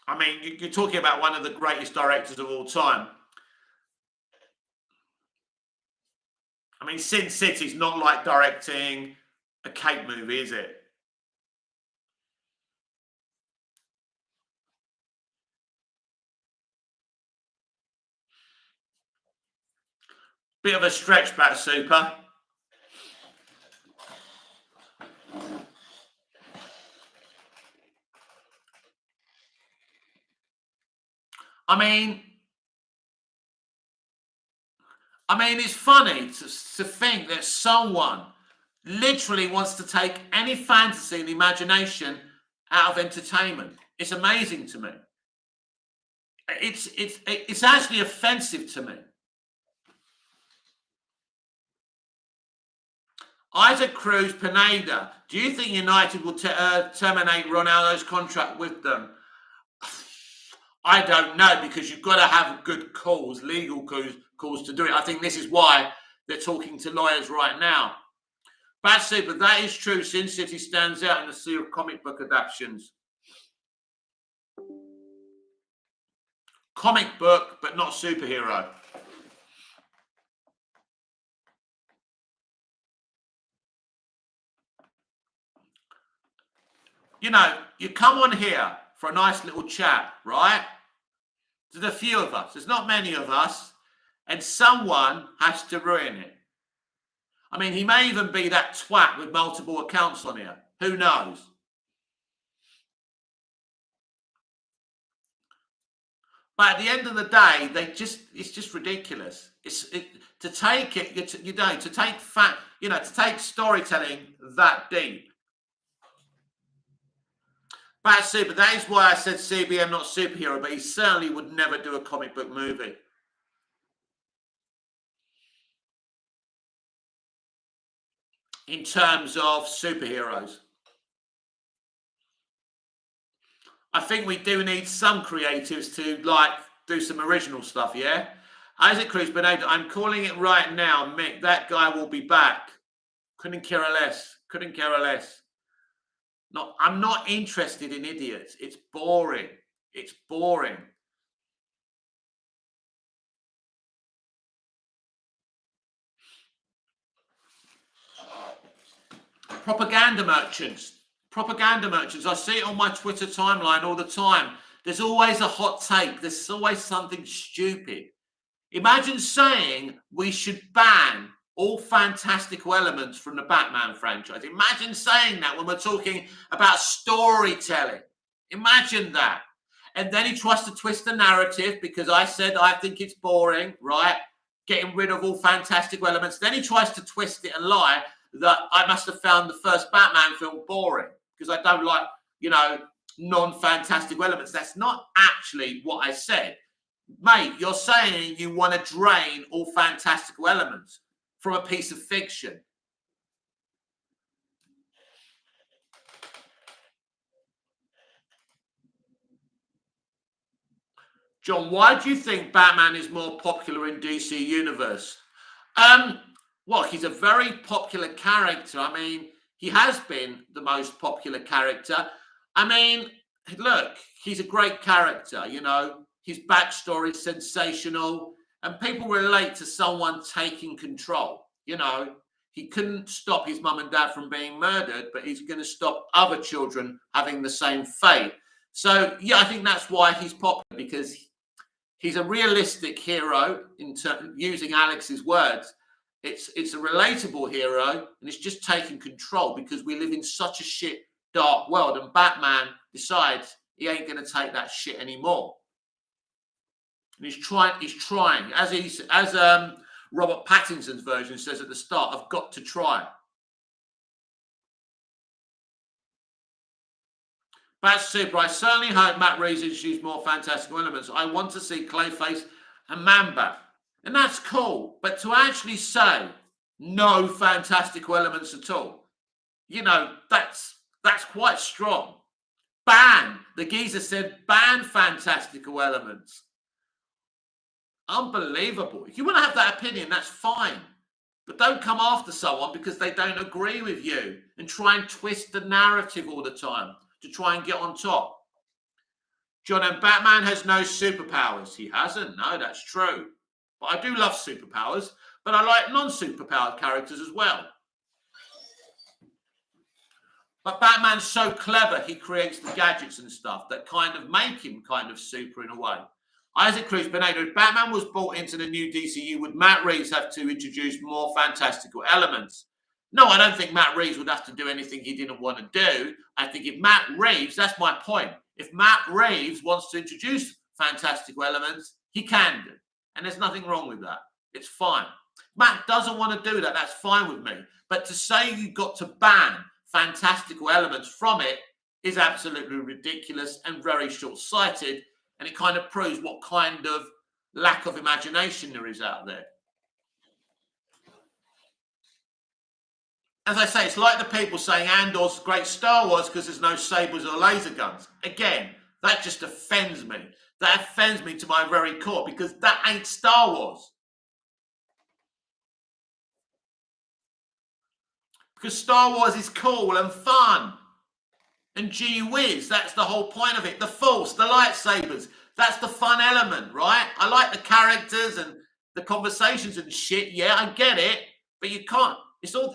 I mean, you're talking about one of the greatest directors of all time. I mean, Sin City's not like directing a cake movie, is it? Bit of a stretch back, Super. I mean, it's funny to think that someone literally wants to take any fantasy and imagination out of entertainment. It's amazing to me. It's actually offensive to me. Isaac Cruz, Pineda, do you think United will terminate Ronaldo's contract with them? I don't know, because you've got to have good calls, legal calls to do it. I think this is why they're talking to lawyers right now. Bad Super, that is true. Sin City stands out in the sea of comic book adaptations. Comic book, but not superhero. You know, you come on here for a nice little chat, right? There's a few of us. There's not many of us. And someone has to ruin it. I mean, he may even be that twat with multiple accounts on here. Who knows? But at the end of the day, it's just ridiculous. To take storytelling that deep. Bad Super, that is why I said CBM, not superhero, but he certainly would never do a comic book movie. In terms of superheroes. I think we do need some creatives to do some original stuff, yeah? Isaac Cruz, but I'm calling it right now, Mick. That guy will be back. Couldn't care less. Couldn't care less. No, I'm not interested in idiots. It's boring. It's boring. Propaganda merchants. Propaganda merchants. I see it on my Twitter timeline all the time. There's always a hot take. There's always something stupid. Imagine saying we should ban all fantastical elements from the Batman franchise. Imagine saying that when we're talking about storytelling. Imagine that. And then he tries to twist the narrative because I said I think it's boring, right? Getting rid of all fantastical elements. Then he tries to twist it and lie that I must have found the first Batman film boring because I don't like, non-fantastical elements. That's not actually what I said. Mate, you're saying you want to drain all fantastical elements from a piece of fiction. John, why do you think Batman is more popular in DC Universe? Well, he's a very popular character. I mean, he has been the most popular character. I mean, look, he's a great character, His backstory is sensational, and people relate to someone taking control. He couldn't stop his mum and dad from being murdered, but he's going to stop other children having the same fate. So, yeah, I think that's why he's popular, because he's a realistic hero, using Alex's words. It's a relatable hero, and it's just taking control because we live in such a shit, dark world, and Batman decides he ain't going to take that shit anymore. And he's trying, as Robert Pattinson's version says at the start, I've got to try. That's super. I certainly hope Matt Reeves introduced more fantastical elements. I want to see Clayface and Man-Bat. And that's cool. But to say no fantastical elements at all, that's quite strong. Ban. The geezer said ban fantastical elements. Unbelievable. If you want to have that opinion, that's fine. But don't come after someone because they don't agree with you and try and twist the narrative all the time to try and get on top. John, and Batman has no superpowers. He hasn't. No, that's true. But I do love superpowers. But I like non-superpowered characters as well. But Batman's so clever, he creates the gadgets and stuff that kind of make him kind of super in a way. Isaac Cruz Pineda, if Batman was brought into the new DCU, would Matt Reeves have to introduce more fantastical elements? No, I don't think Matt Reeves would have to do anything he didn't want to do. I think if Matt Reeves, that's my point, if Matt Reeves wants to introduce fantastical elements, he can do. And there's nothing wrong with that. It's fine. Matt doesn't want to do that. That's fine with me. But to say you've got to ban fantastical elements from it is absolutely ridiculous and very short-sighted. And it kind of proves what kind of lack of imagination there is out there. As I say, it's like the people saying Andor's great Star Wars because there's no sabers or laser guns. Again, that just offends me. That offends me to my very core because that ain't Star Wars. Because Star Wars is cool and fun. And gee whiz, that's the whole point of it. The Force, the lightsabers, that's the fun element, right? I like the characters and the conversations and shit. Yeah, I get it. But you can't.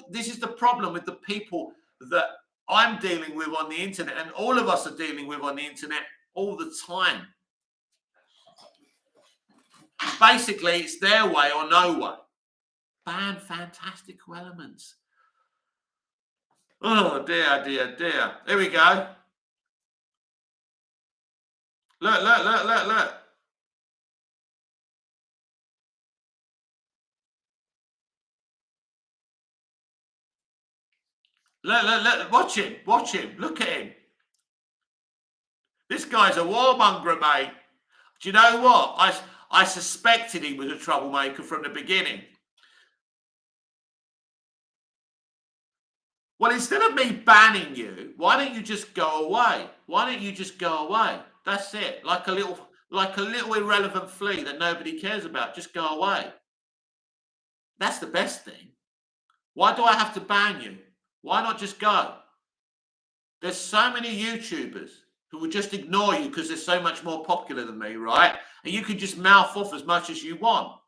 This is the problem with the people that I'm dealing with on the internet and all of us are dealing with on the internet all the time. Basically, it's their way or no way. Ban fantastical elements. Oh, dear, dear, dear. Here we go. Look. Look. Watch him. Look at him. This guy's a warmonger, mate. Do you know what? I suspected he was a troublemaker from the beginning. Well, instead of me banning you, why don't you just go away? Why don't you just go away? That's it. Like a little irrelevant flea that nobody cares about. Just go away. That's the best thing. Why do I have to ban you? Why not just go? There's so many YouTubers who will just ignore you because they're so much more popular than me, right? And you can just mouth off as much as you want.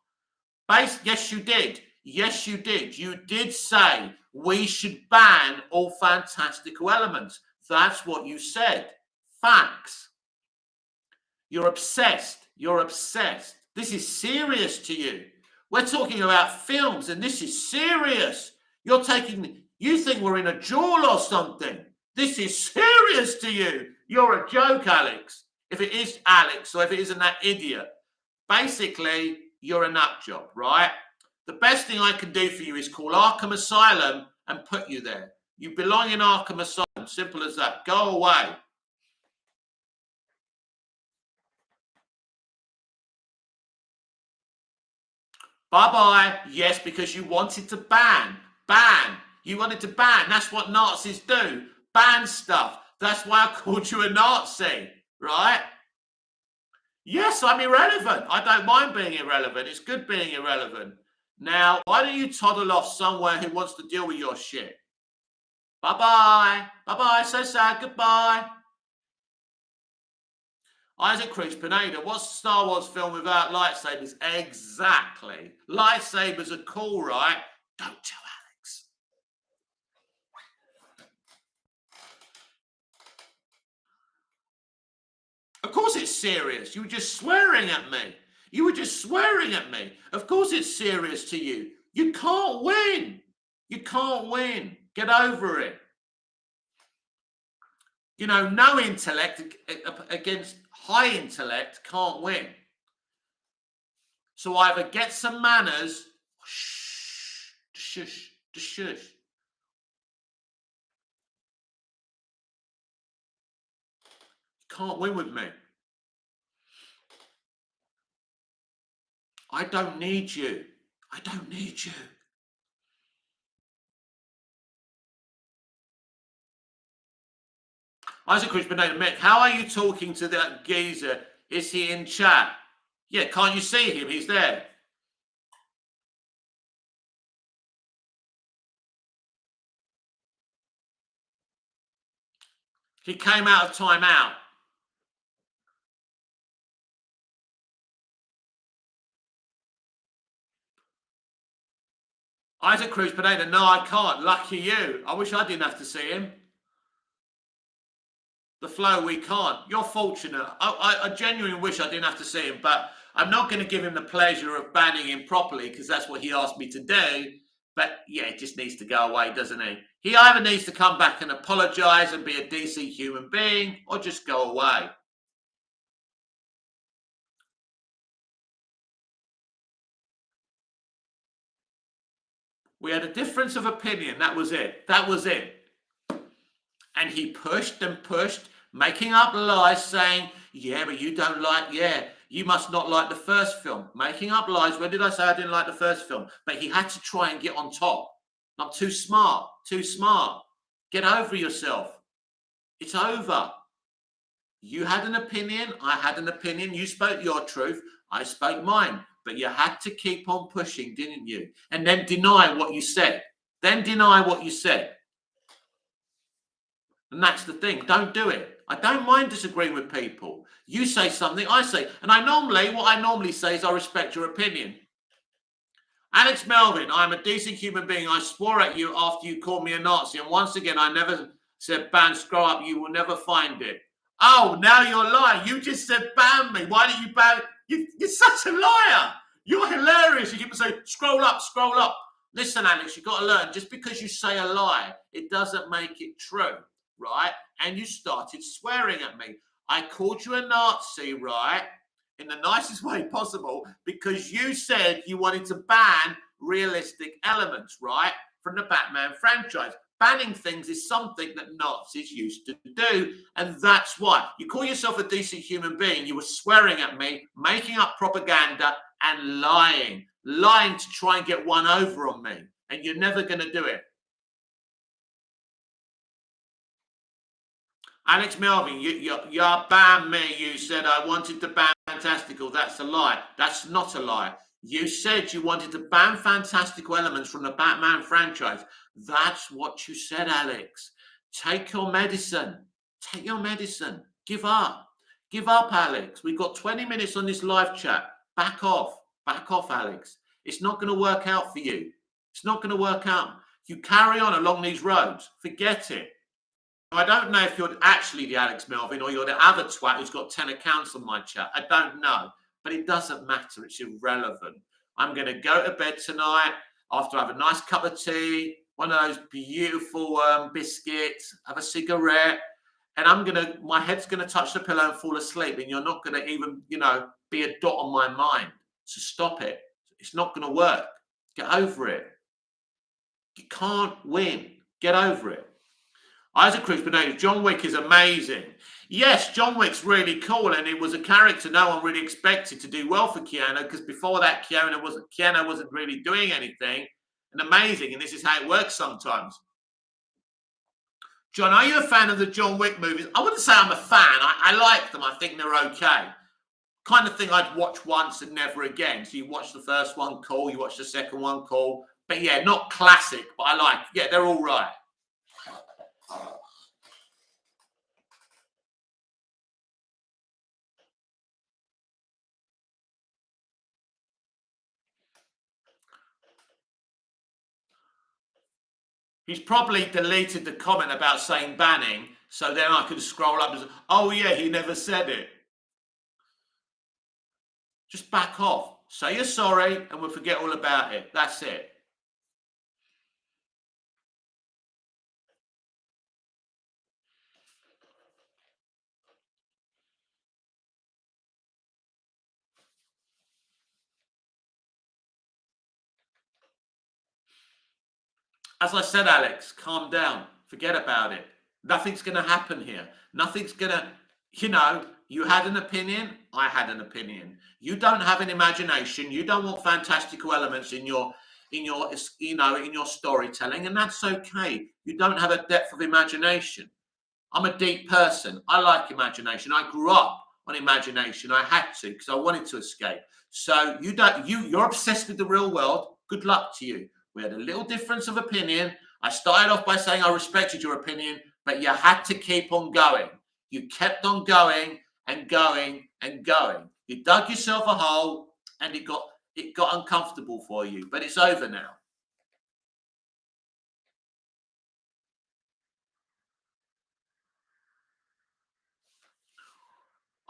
Yes, you did. Yes, you did. You did say we should ban all fantastical elements. That's what you said. Facts. You're obsessed. You're obsessed. This is serious to you. We're talking about films and this is serious. You think we're in a duel or something. This is serious to you. You're a joke, Alex. If it is Alex or if it isn't that idiot. Basically, you're a nut job, right? The best thing I can do for you is call Arkham Asylum and put you there. You belong in Arkham Asylum. Simple as that. Go away. Bye-bye. Yes, because you wanted to ban. Ban. You wanted to ban. That's what Nazis do. Ban stuff. That's why I called you a Nazi, right? Yes, I'm irrelevant. I don't mind being irrelevant. It's good being irrelevant. Now, why don't you toddle off somewhere who wants to deal with your shit? Bye-bye. Bye-bye. So sad. Goodbye. Isaac Cruz Pineda, what's a Star Wars film without lightsabers? Exactly. Lightsabers are cool, right? Don't tell Alex. Of course it's serious. You were just swearing at me. You were just swearing at me. Of course it's serious to you. You can't win. You can't win. Get over it. You know, no intellect against high intellect can't win. So either get some manners, shush. You can't win with me. I don't need you. I don't need you. Isaac Chris Beneda, Mick, how are you talking to that geezer? Is he in chat? Yeah, can't you see him? He's there. He came out of timeout. Isaac Cruz Pineda, no, I can't. Lucky you. I wish I didn't have to see him. The flow, we can't. You're fortunate. I genuinely wish I didn't have to see him, but I'm not going to give him the pleasure of banning him properly because that's what he asked me to do. But yeah, it just needs to go away, doesn't he? He either needs to come back and apologise and be a decent human being or just go away. We had a difference of opinion. That was it. That was it. And he pushed and pushed, making up lies, saying, yeah, but you don't like, yeah, you must not like the first film. Making up lies. When did I say I didn't like the first film? But he had to try and get on top. Not too smart, too smart. Get over yourself. It's over. You had an opinion. I had an opinion. You spoke your truth. I spoke mine. But you had to keep on pushing, didn't you? And then deny what you said. Then deny what you said. And that's the thing. Don't do it. I don't mind disagreeing with people. You say something, I say. And what I normally say is I respect your opinion. Alex Melvin, I'm a decent human being. I swore at you after you called me a Nazi. And once again, I never said ban, scroll up. You will never find it. Oh, now you're lying. You just said ban me. Why did you ban? You're such a liar. You're hilarious. You keep saying scroll up, scroll up. Listen, Alex, you've got to learn. Just because you say a lie, it doesn't make it true. Right? And you started swearing at me. I called you a Nazi, right? In the nicest way possible, because you said you wanted to ban realistic elements, right? From the Batman franchise. Banning things is something that Nazis used to do. And that's why. You call yourself a decent human being. You were swearing at me, making up propaganda and lying. Lying to try and get one over on me. And you're never going to do it. Alex Melvin, you banned me. You said I wanted to ban Fantastical. That's a lie. That's not a lie. You said you wanted to ban fantastical elements from the Batman franchise. That's what you said, Alex. Take your medicine. Take your medicine. Give up. Give up, Alex. We've got 20 minutes on this live chat. Back off. Back off, Alex. It's not going to work out for you. It's not going to work out. You carry on along these roads. Forget it. I don't know if you're actually the Alex Melvin or you're the other twat who's got 10 accounts on my chat. I don't know, but it doesn't matter. It's irrelevant. I'm going to go to bed tonight after I have a nice cup of tea, one of those beautiful biscuits, have a cigarette, and my head's going to touch the pillow and fall asleep, and you're not going to even, be a dot on my mind. So stop it. It's not going to work. Get over it. You can't win. Get over it. Isaac Cruz Benitez, John Wick is amazing. Yes, John Wick's really cool, and it was a character no one really expected to do well for Keanu, because before that, Keanu wasn't really doing anything. And amazing, and this is how it works sometimes. John, are you a fan of the John Wick movies? I wouldn't say I'm a fan. I like them. I think they're okay. Kind of thing I'd watch once and never again. So you watch the first one, cool. You watch the second one, cool. But yeah, not classic, but I like. Yeah, they're all right. He's probably deleted the comment about saying banning, so then I can scroll up and say, oh yeah, he never said it. Just back off. Say you're sorry and we'll forget all about it. That's it. As I said, Alex, calm down. Forget about it. Nothing's going to happen here. Nothing's going to, you had an opinion. I had an opinion. You don't have an imagination. You don't want fantastical elements in your storytelling, and that's okay. You don't have a depth of imagination. I'm a deep person. I like imagination. I grew up on imagination. I had to because I wanted to escape. So you're obsessed with the real world. Good luck to you. We had a little difference of opinion. I started off by saying I respected your opinion, but you had to keep on going. You kept on going and going and going. You dug yourself a hole, and it got uncomfortable for you, but it's over now.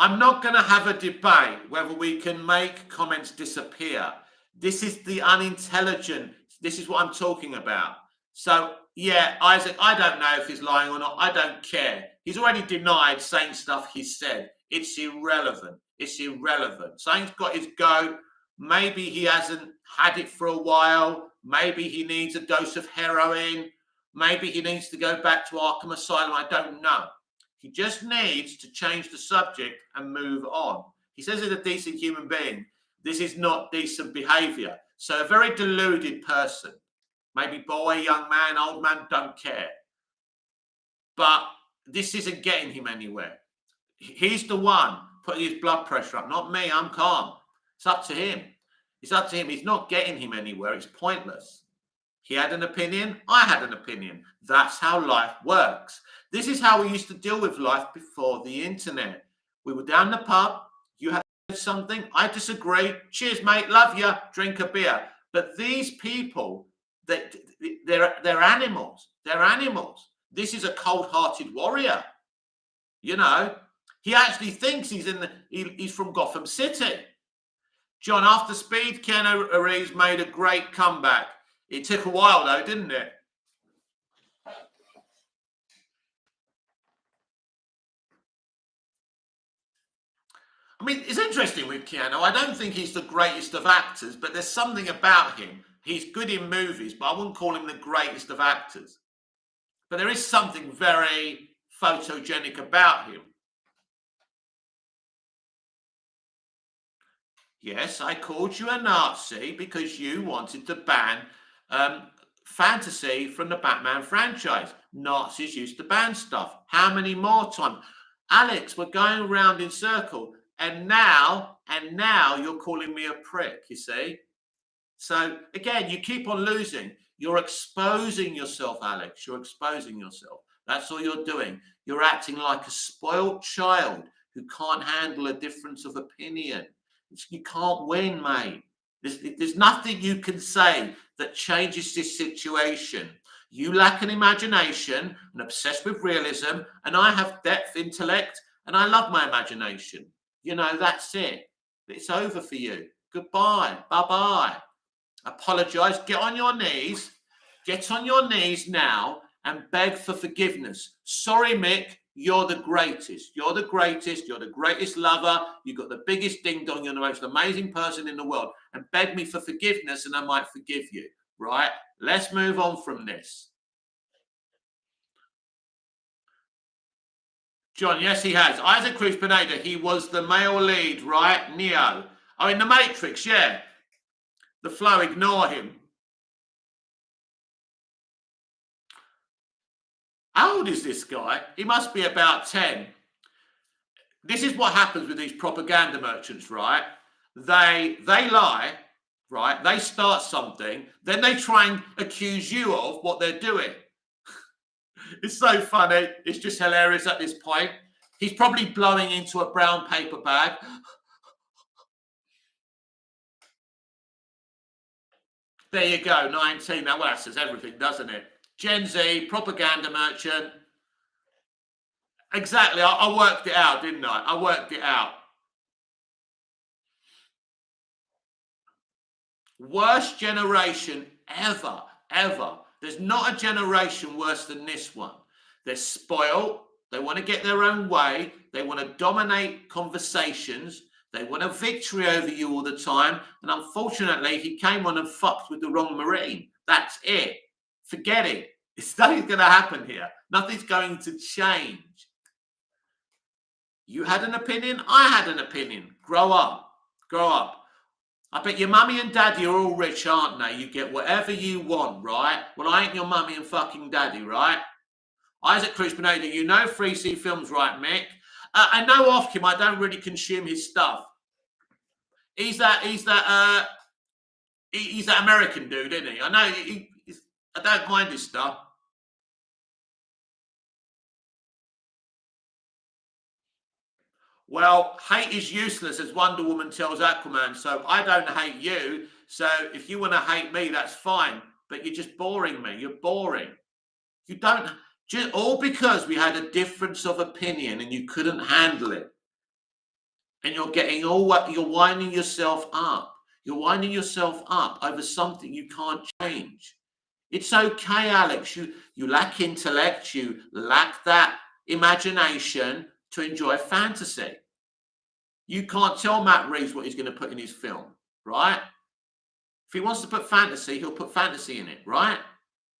I'm not going to have a debate whether we can make comments disappear. This is the unintelligent. This is what I'm talking about. So, yeah, Isaac, I don't know if he's lying or not. I don't care. He's already denied saying stuff he said. It's irrelevant. It's irrelevant. Saying's got his go. Maybe he hasn't had it for a while. Maybe he needs a dose of heroin. Maybe he needs to go back to Arkham Asylum. I don't know. He just needs to change the subject and move on. He says he's a decent human being. This is not decent behavior. So a very deluded person, maybe boy, young man, old man, don't care. But this isn't getting him anywhere. He's the one putting his blood pressure up, not me. I'm calm. It's up to him. It's up to him. He's not getting him anywhere. It's pointless. He had an opinion. I had an opinion. That's how life works. This is how we used to deal with life before the internet. We were down the pub. You had something. I disagree. Cheers, mate. Love you. Drink a beer. But these people, they're animals. They're animals. This is a cold-hearted warrior. You know, he actually thinks he's from Gotham City. John, after Speed, Keanu Reeves made a great comeback. It took a while, though, didn't it? I mean, it's interesting with Keanu. I don't think he's the greatest of actors, but there's something about him. He's good in movies, but I wouldn't call him the greatest of actors. But there is something very photogenic about him. Yes, I called you a Nazi because you wanted to ban fantasy from the Batman franchise. Nazis used to ban stuff. How many more times? Alex, we're going around in circle. And now you're calling me a prick, you see? So, again, you keep on losing. You're exposing yourself, Alex. You're exposing yourself. That's all you're doing. You're acting like a spoiled child who can't handle a difference of opinion. You can't win, mate. There's nothing you can say that changes this situation. You lack an imagination and obsessed with realism, and I have depth, intellect, and I love my imagination. You know, that's it. It's over for you. Goodbye. Bye-bye. Apologize. Get on your knees. Get on your knees now and beg for forgiveness. Sorry, Mick. You're the greatest. You're the greatest. You're the greatest lover. You've got the biggest ding-dong. You're the most amazing person in the world. And beg me for forgiveness and I might forgive you. Right? Let's move on from this. John, yes, he has. Isaac Cruz Pineda, he was the male lead, right? Neo. Oh, in The Matrix, yeah. The Flow, ignore him. How old is this guy? He must be about 10. This is what happens with these propaganda merchants, right? They lie, right? They start something, then they try and accuse you of what they're doing. It's so funny. It's just hilarious at this point. He's probably blowing into a brown paper bag. There you go, 19. Now, well, that says everything, doesn't it? Gen Z, propaganda merchant. Exactly. I worked it out, didn't I? I worked it out. Worst generation ever. There's not a generation worse than this one. They're spoiled. They want to get their own way. They want to dominate conversations. They want a victory over you all the time. And unfortunately, he came on and fucked with the wrong Marine. That's it. Forget it. It's nothing's going to happen here. Nothing's going to change. You had an opinion. I had an opinion. Grow up. Grow up. I bet your mummy and daddy are all rich, aren't they? You get whatever you want, right? Well, I ain't your mummy and fucking daddy, right? Isaac Cruz Pineda, you know 3C Films, right, Mick? I know off him. I don't really consume his stuff. He's that American dude, isn't he? I know. I don't mind his stuff. Well, hate is useless, as Wonder Woman tells Aquaman. So I don't hate you. So if you want to hate me, that's fine. But you're just boring me. You're boring. You don't. Just all because we had a difference of opinion and you couldn't handle it. and you're getting all what you're winding yourself up. You're winding yourself up over something you can't change. It's okay, Alex. You lack intellect, you lack that imagination to enjoy fantasy. You can't tell Matt Reeves what he's going to put in his film, right? If he wants to put fantasy, he'll put fantasy in it, right?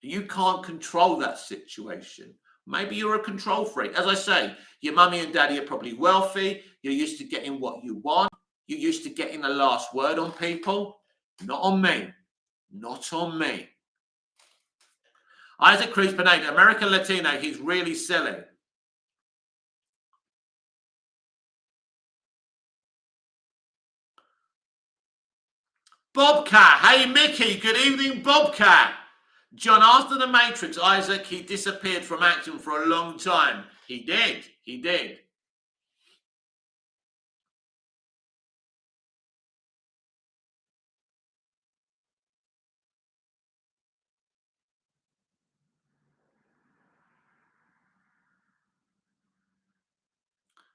You can't control that situation. Maybe you're a control freak. As I say, your mummy and daddy are probably wealthy. You're used to getting what you want. You're used to getting the last word on people. Not on me. Not on me. Isaac Cruz Pineda, American Latino, he's really silly. Bobcat, hey Mickey, good evening, Bobcat. John, after The Matrix, Isaac, he disappeared from acting for a long time. He did.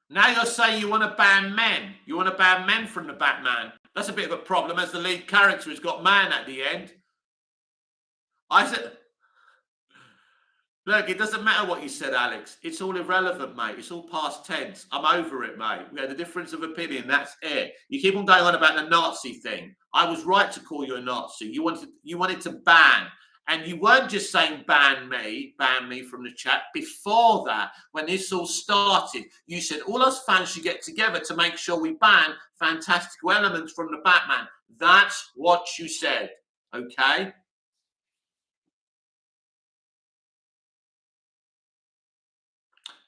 Now you're saying you want to ban men. You want to ban men from the Batman. That's a bit of a problem as the lead character has got man at the end. Isaac, look, it doesn't matter what you said, Alex. It's all irrelevant, mate. It's all past tense. I'm over it, mate. We had a difference of opinion. That's it. You keep on going on about the Nazi thing. I was right to call you a Nazi. You wanted to ban. And you weren't just saying ban me from the chat. Before that, when this all started, you said all us fans should get together to make sure we ban fantastical elements from the Batman. That's what you said, okay?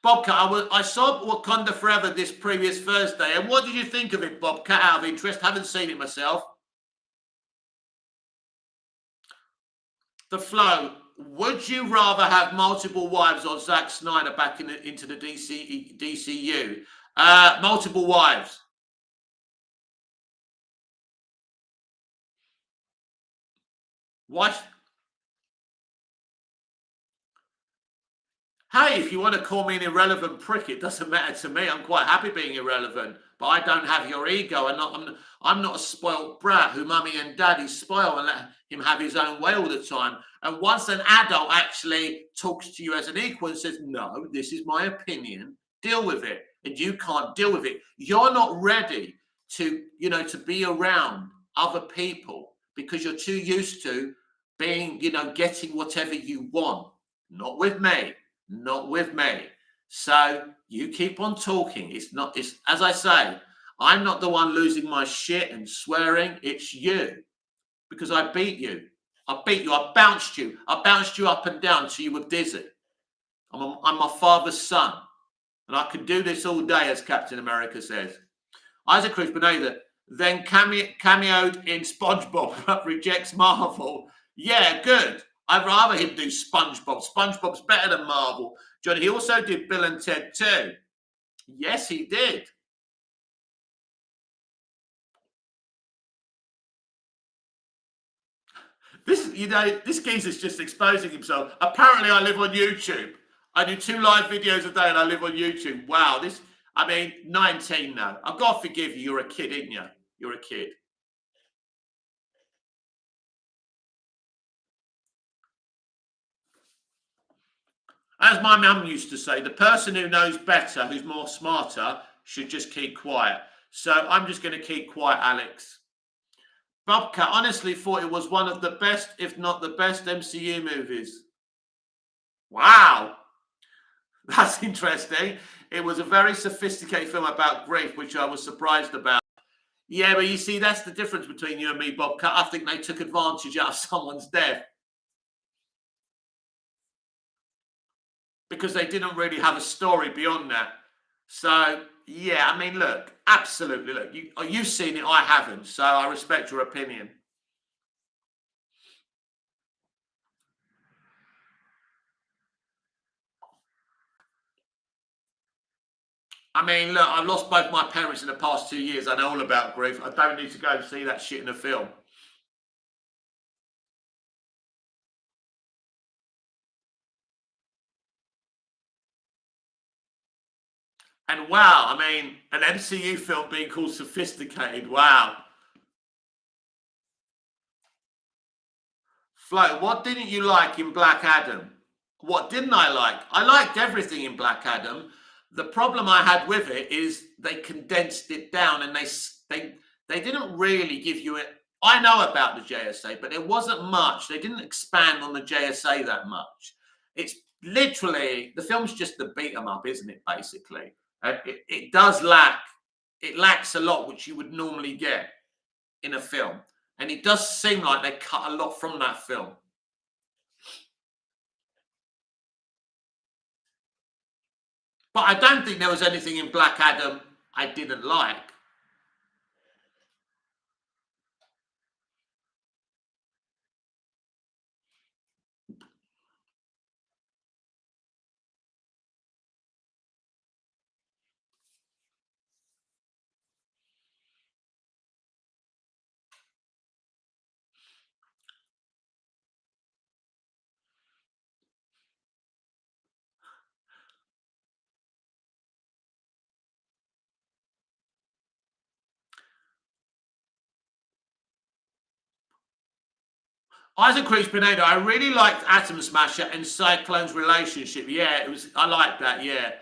Bobcat, I saw Wakanda Forever this previous Thursday, and what did you think of it, Bobcat, out of interest? Haven't seen it myself. The Flow, would you rather have multiple wives or Zack Snyder back into the DCU? Multiple wives. What? Hey, if you want to call me an irrelevant prick, it doesn't matter to me. I'm quite happy being irrelevant, but I don't have your ego. I'm not a spoilt brat who mummy and daddy spoil and let him have his own way all the time. And once an adult actually talks to you as an equal and says, no, this is my opinion, deal with it. And you can't deal with it. You're not ready to be around other people because you're too used to being, getting whatever you want. Not with me. Not with me. So you keep on talking. It's as I say, I'm not the one losing my shit and swearing. It's you. Because I beat you. I bounced you. I bounced you up and down until you were dizzy. I'm my father's son. And I can do this all day, as Captain America says. Isaac Cruz Pineda then cameoed in SpongeBob, but rejects Marvel. Yeah, good. I'd rather him do SpongeBob. SpongeBob's better than Marvel. John, he also did Bill and Ted too. Yes, he did. This geezer's just exposing himself. Apparently, I live on YouTube. I do 2 live videos a day and I live on YouTube. Wow, 19 now. I've got to forgive you. You're a kid, ain't you? You're a kid. As my mum used to say, the person who knows better, who's more smarter, should just keep quiet. So I'm just going to keep quiet, Alex. Bobcat honestly thought it was one of the best, if not the best, MCU movies. Wow. That's interesting. It was a very sophisticated film about grief, which I was surprised about. Yeah, but you see, that's the difference between you and me, Bobcat. I think they took advantage out of someone's death. Because they didn't really have a story beyond that. So, yeah, I mean, look, absolutely. Look, you've seen it, I haven't. So I respect your opinion. I mean, look, I've lost both my parents in the past 2 years. I know all about grief. I don't need to go and see that shit in a film. And wow, I mean, an MCU film being called sophisticated, wow. Flo, what didn't you like in Black Adam? What didn't I like? I liked everything in Black Adam. The problem I had with it is they condensed it down, and they didn't really give you it. I know about the JSA, but it wasn't much. They didn't expand on the JSA that much. It's literally, the film's just the beat 'em up, isn't it? Basically, it does lack. It lacks a lot, which you would normally get in a film. And it does seem like they cut a lot from that film. But I don't think there was anything in Black Adam I didn't like. Isaac Cruz-Pineda, I really liked Atom Smasher and Cyclone's relationship. Yeah, it was. I liked that. Yeah,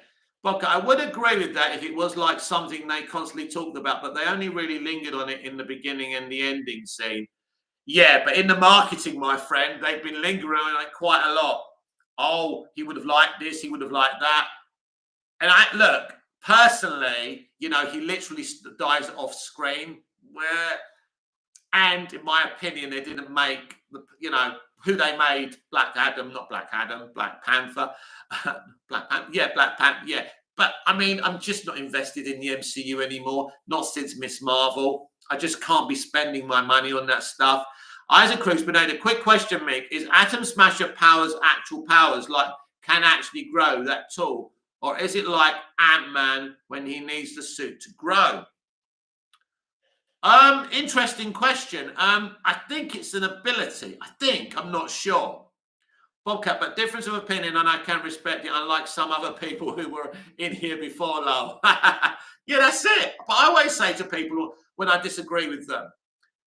but I would agree with that if it was like something they constantly talked about, but they only really lingered on it in the beginning and the ending scene. Yeah, but in the marketing, my friend, they've been lingering on it quite a lot. Oh, he would have liked this. He would have liked that. And I look personally, you know, he literally dies off screen. Where And in my opinion, they didn't make you know, who they made Black Adam, not Black Adam, Black Panther, Black Panther, yeah, Black Panther, yeah. But I mean, I'm just not invested in the MCU anymore. Not since Miss Marvel. I just can't be spending my money on that stuff. Isaac Cruz, but a quick question, Mick: is Atom Smasher powers actual powers, like can actually grow that tall, or is it like Ant-Man when he needs the suit to grow? Interesting question. I think it's an ability. I'm not sure. Bobcat, but difference of opinion, and I can respect it, unlike some other people who were in here before, love. Yeah, that's it. But I always say to people when I disagree with them,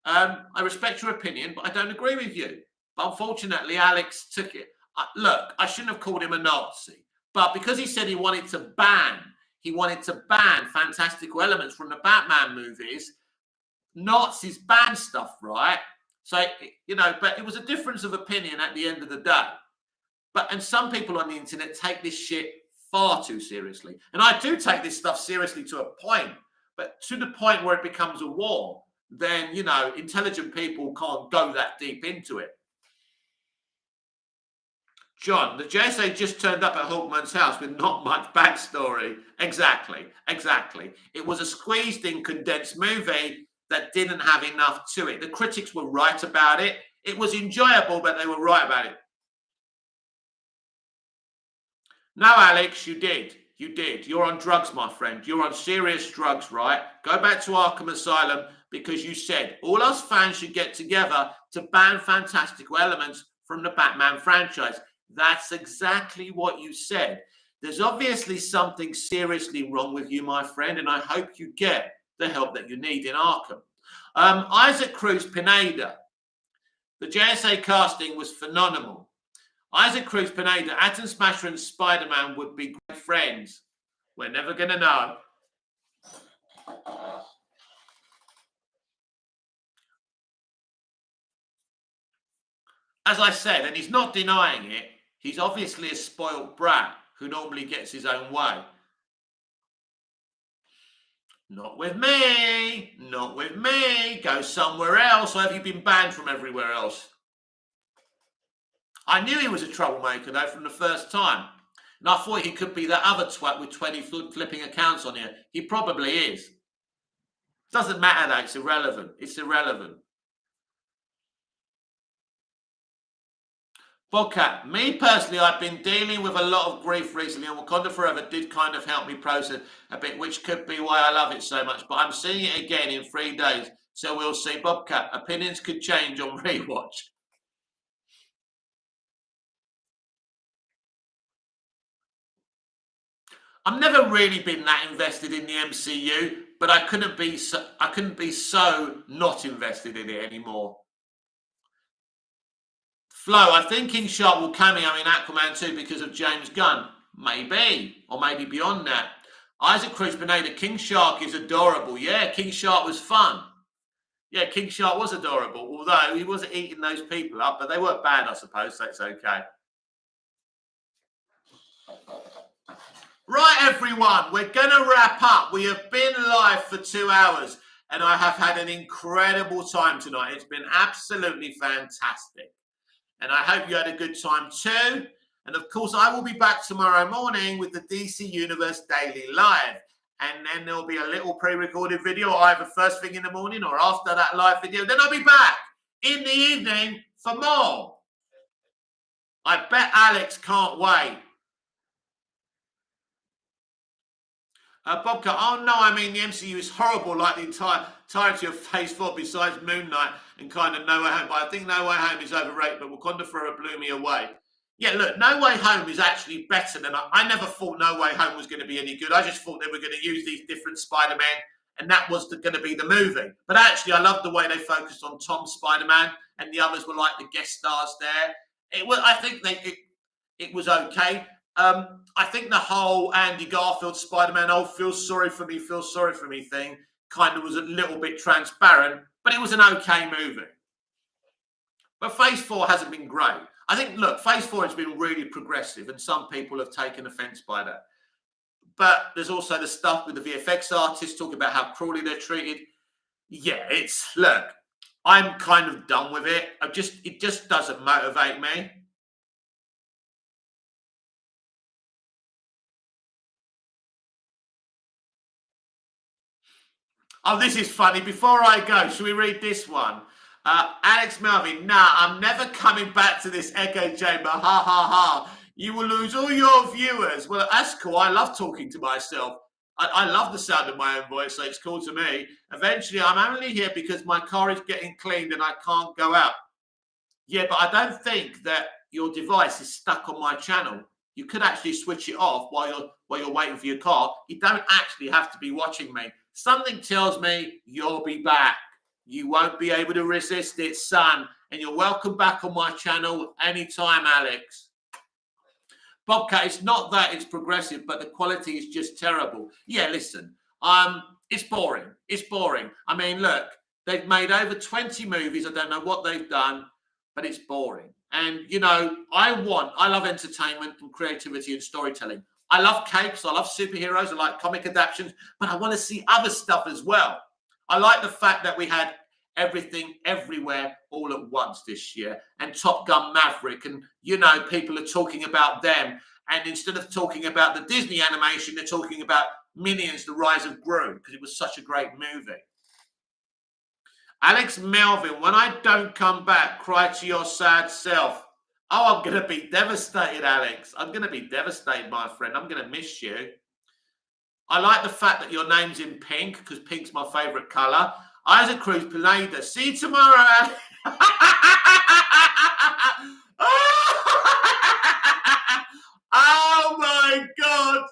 I respect your opinion, but I don't agree with you. But unfortunately, Alex took it. Look, I shouldn't have called him a Nazi, but because he said he wanted to ban fantastical elements from the Batman movies. Nazis ban stuff, right? So, you know, but it was a difference of opinion at the end of the day. And some people on the internet take this shit far too seriously. And I do take this stuff seriously to a point, but to the point where it becomes a war, then, you know, intelligent people can't go that deep into it. John, the JSA just turned up at Hawkman's house with not much backstory. Exactly. It was a squeezed in, condensed movie that didn't have enough to it. The critics were right about it. It was enjoyable, but they were right about it. No, Alex, you did. You're on drugs, my friend. You're on serious drugs, right? Go back to Arkham Asylum because you said all us fans should get together to ban fantastical elements from the Batman franchise. That's exactly what you said. There's obviously something seriously wrong with you, my friend, and I hope you get the help that you need in Arkham. Isaac Cruz Pineda. The JSA casting was phenomenal. Isaac Cruz Pineda, Atom Smasher and Spider-Man would be great friends. We're never going to know. As I said, and he's not denying it, he's obviously a spoiled brat who normally gets his own way. Not with me. Go somewhere else. Or have you been banned from everywhere else? I knew he was a troublemaker, though, from the first time. And I thought he could be that other twat with 20 flipping accounts on here. He probably is. Doesn't matter, though. It's irrelevant. Bobcat, me personally, I've been dealing with a lot of grief recently, and Wakanda Forever did kind of help me process a bit, which could be why I love it so much. But I'm seeing it again in 3 days, so we'll see. Bobcat, opinions could change on rewatch. I've never really been that invested in the MCU, but I couldn't be so not invested in it anymore. Flo, I think King Shark will cameo in Aquaman 2 because of James Gunn. Maybe, or maybe beyond that. Isaac Cruz Pineda, King Shark is adorable. Yeah, King Shark was fun. Yeah, King Shark was adorable, although he wasn't eating those people up, but they weren't bad, I suppose, so it's okay. Right, everyone, we're going to wrap up. We have been live for 2 hours, and I have had an incredible time tonight. It's been absolutely fantastic, and I hope you had a good time too. And, of course, I will be back tomorrow morning with the DC Universe Daily Live. And then there'll be a little pre-recorded video either first thing in the morning or after that live video. Then I'll be back in the evening for more. I bet Alex can't wait. Bobcat, oh no, I mean the MCU is horrible like the entirety of Phase 4 besides Moon Knight and kind of No Way Home. But I think No Way Home is overrated, but Wakanda Forever blew me away. Yeah, look, No Way Home is actually better than I never thought No Way Home was going to be any good. I just thought they were going to use these different Spider-Man, and that was going to be the movie. But actually, I love the way they focused on Tom's Spider-Man, and the others were like the guest stars there. It was, I think, it was okay. I think the whole Andy Garfield Spider-Man, oh, feel sorry for me thing kind of was a little bit transparent, but it was an okay movie. But Phase 4 hasn't been great. I think, look, Phase 4 has been really progressive, and some people have taken offense by that. But there's also the stuff with the VFX artists talking about how cruelly they're treated. Yeah, look, I'm kind of done with it. It just doesn't motivate me. Oh, this is funny. Before I go, should we read this one? Alex Melvin, nah, I'm never coming back to this echo chamber. Ha, ha, ha. You will lose all your viewers. Well, that's cool. I love talking to myself. I love the sound of my own voice, so it's cool to me. Eventually, I'm only here because my car is getting cleaned and I can't go out. Yeah, but I don't think that your device is stuck on my channel. You could actually switch it off while you're waiting for your car. You don't actually have to be watching me. Something tells me you'll be back. You won't be able to resist it, son. And you're welcome back on my channel anytime, Alex. Bobcat, it's not that it's progressive, but the quality is just terrible. Yeah, listen, it's boring. It's boring. I mean, look, they've made over 20 movies. I don't know what they've done, but it's boring. And, you know, I love entertainment and creativity and storytelling. I love capes. I love superheroes. I like comic adaptations, but I want to see other stuff as well. I like the fact that we had everything everywhere all at once this year, and Top Gun Maverick, and, you know, people are talking about them. And instead of talking about the Disney animation, they're talking about Minions, The Rise of Gru, because it was such a great movie. Alex Melvin, when I don't come back, cry to your sad self. Oh, I'm going to be devastated, Alex. I'm going to be devastated, my friend. I'm going to miss you. I like the fact that your name's in pink, because pink's my favourite colour. Isaac Cruz Pineda. See you tomorrow, Alex. Oh, my God.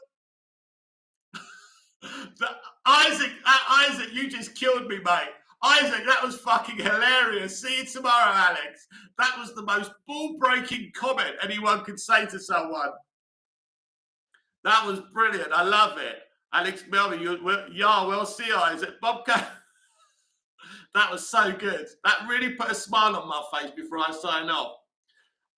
Isaac, you just killed me, mate. Isaac, that was fucking hilarious. See you tomorrow, Alex. That was the most ball-breaking comment anyone could say to someone. That was brilliant. I love it. Alex Melvin, we'll see, Isaac. Bobcat. That was so good. That really put a smile on my face before I sign off.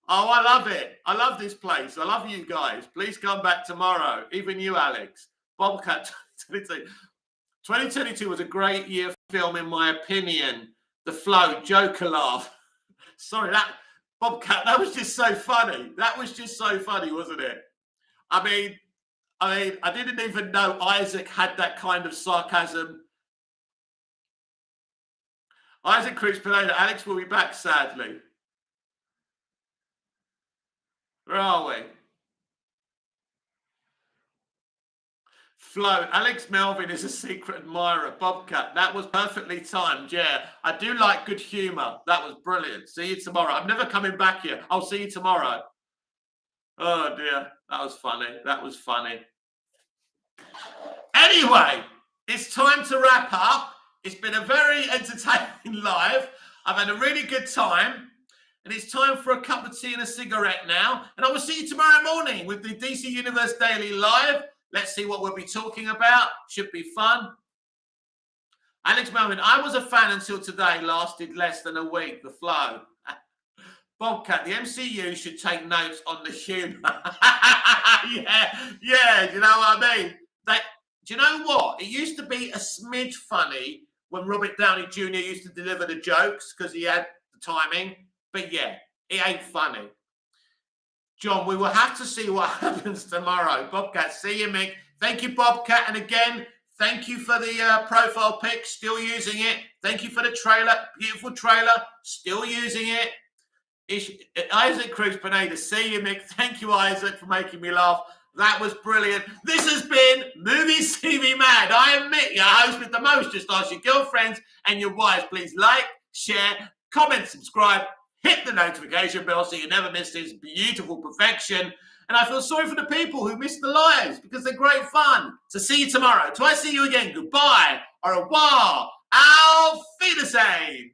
Oh, I love it. I love this place. I love you guys. Please come back tomorrow. Even you, Alex. Bobcat 2022 was a great year film, in my opinion. The Flow, Joker laugh. Sorry, Bobcat, that was just so funny. That was just so funny, wasn't it? I mean, I didn't even know Isaac had that kind of sarcasm. Isaac Cruz Pineda, Alex will be back, sadly. Where are we? Flo, Alex Melvin is a secret admirer. Bobcat, that was perfectly timed. Yeah, I do like good humour. That was brilliant. See you tomorrow. I'm never coming back here. I'll see you tomorrow. Oh, dear. That was funny. That was funny. Anyway, it's time to wrap up. It's been a very entertaining live. I've had a really good time. And it's time for a cup of tea and a cigarette now. And I will see you tomorrow morning with the DC Universe Daily Live. Let's see what we'll be talking about. Should be fun. Alex Melvin, I was a fan until today, lasted less than a week, the flow. Bobcat, the MCU should take notes on the humour. yeah, you know what I mean? Do you know what? It used to be a smidge funny when Robert Downey Jr. used to deliver the jokes because he had the timing. But yeah, it ain't funny. John, we will have to see what happens tomorrow. Bobcat, see you, Mick. Thank you, Bobcat. And again, thank you for the profile pic. Still using it. Thank you for the trailer. Beautiful trailer. Still using it. Isaac Cruz Pineda, see you, Mick. Thank you, Isaac, for making me laugh. That was brilliant. This has been Movies TV Mad. I am Mick, your host with the most. Just ask your girlfriends and your wives. Please like, share, comment, subscribe, hit the notification bell so you never miss this beautiful perfection. And I feel sorry for the people who missed the lives because they're great fun. So see you tomorrow. Till I see you again, goodbye, au revoir, auf Wiedersehen.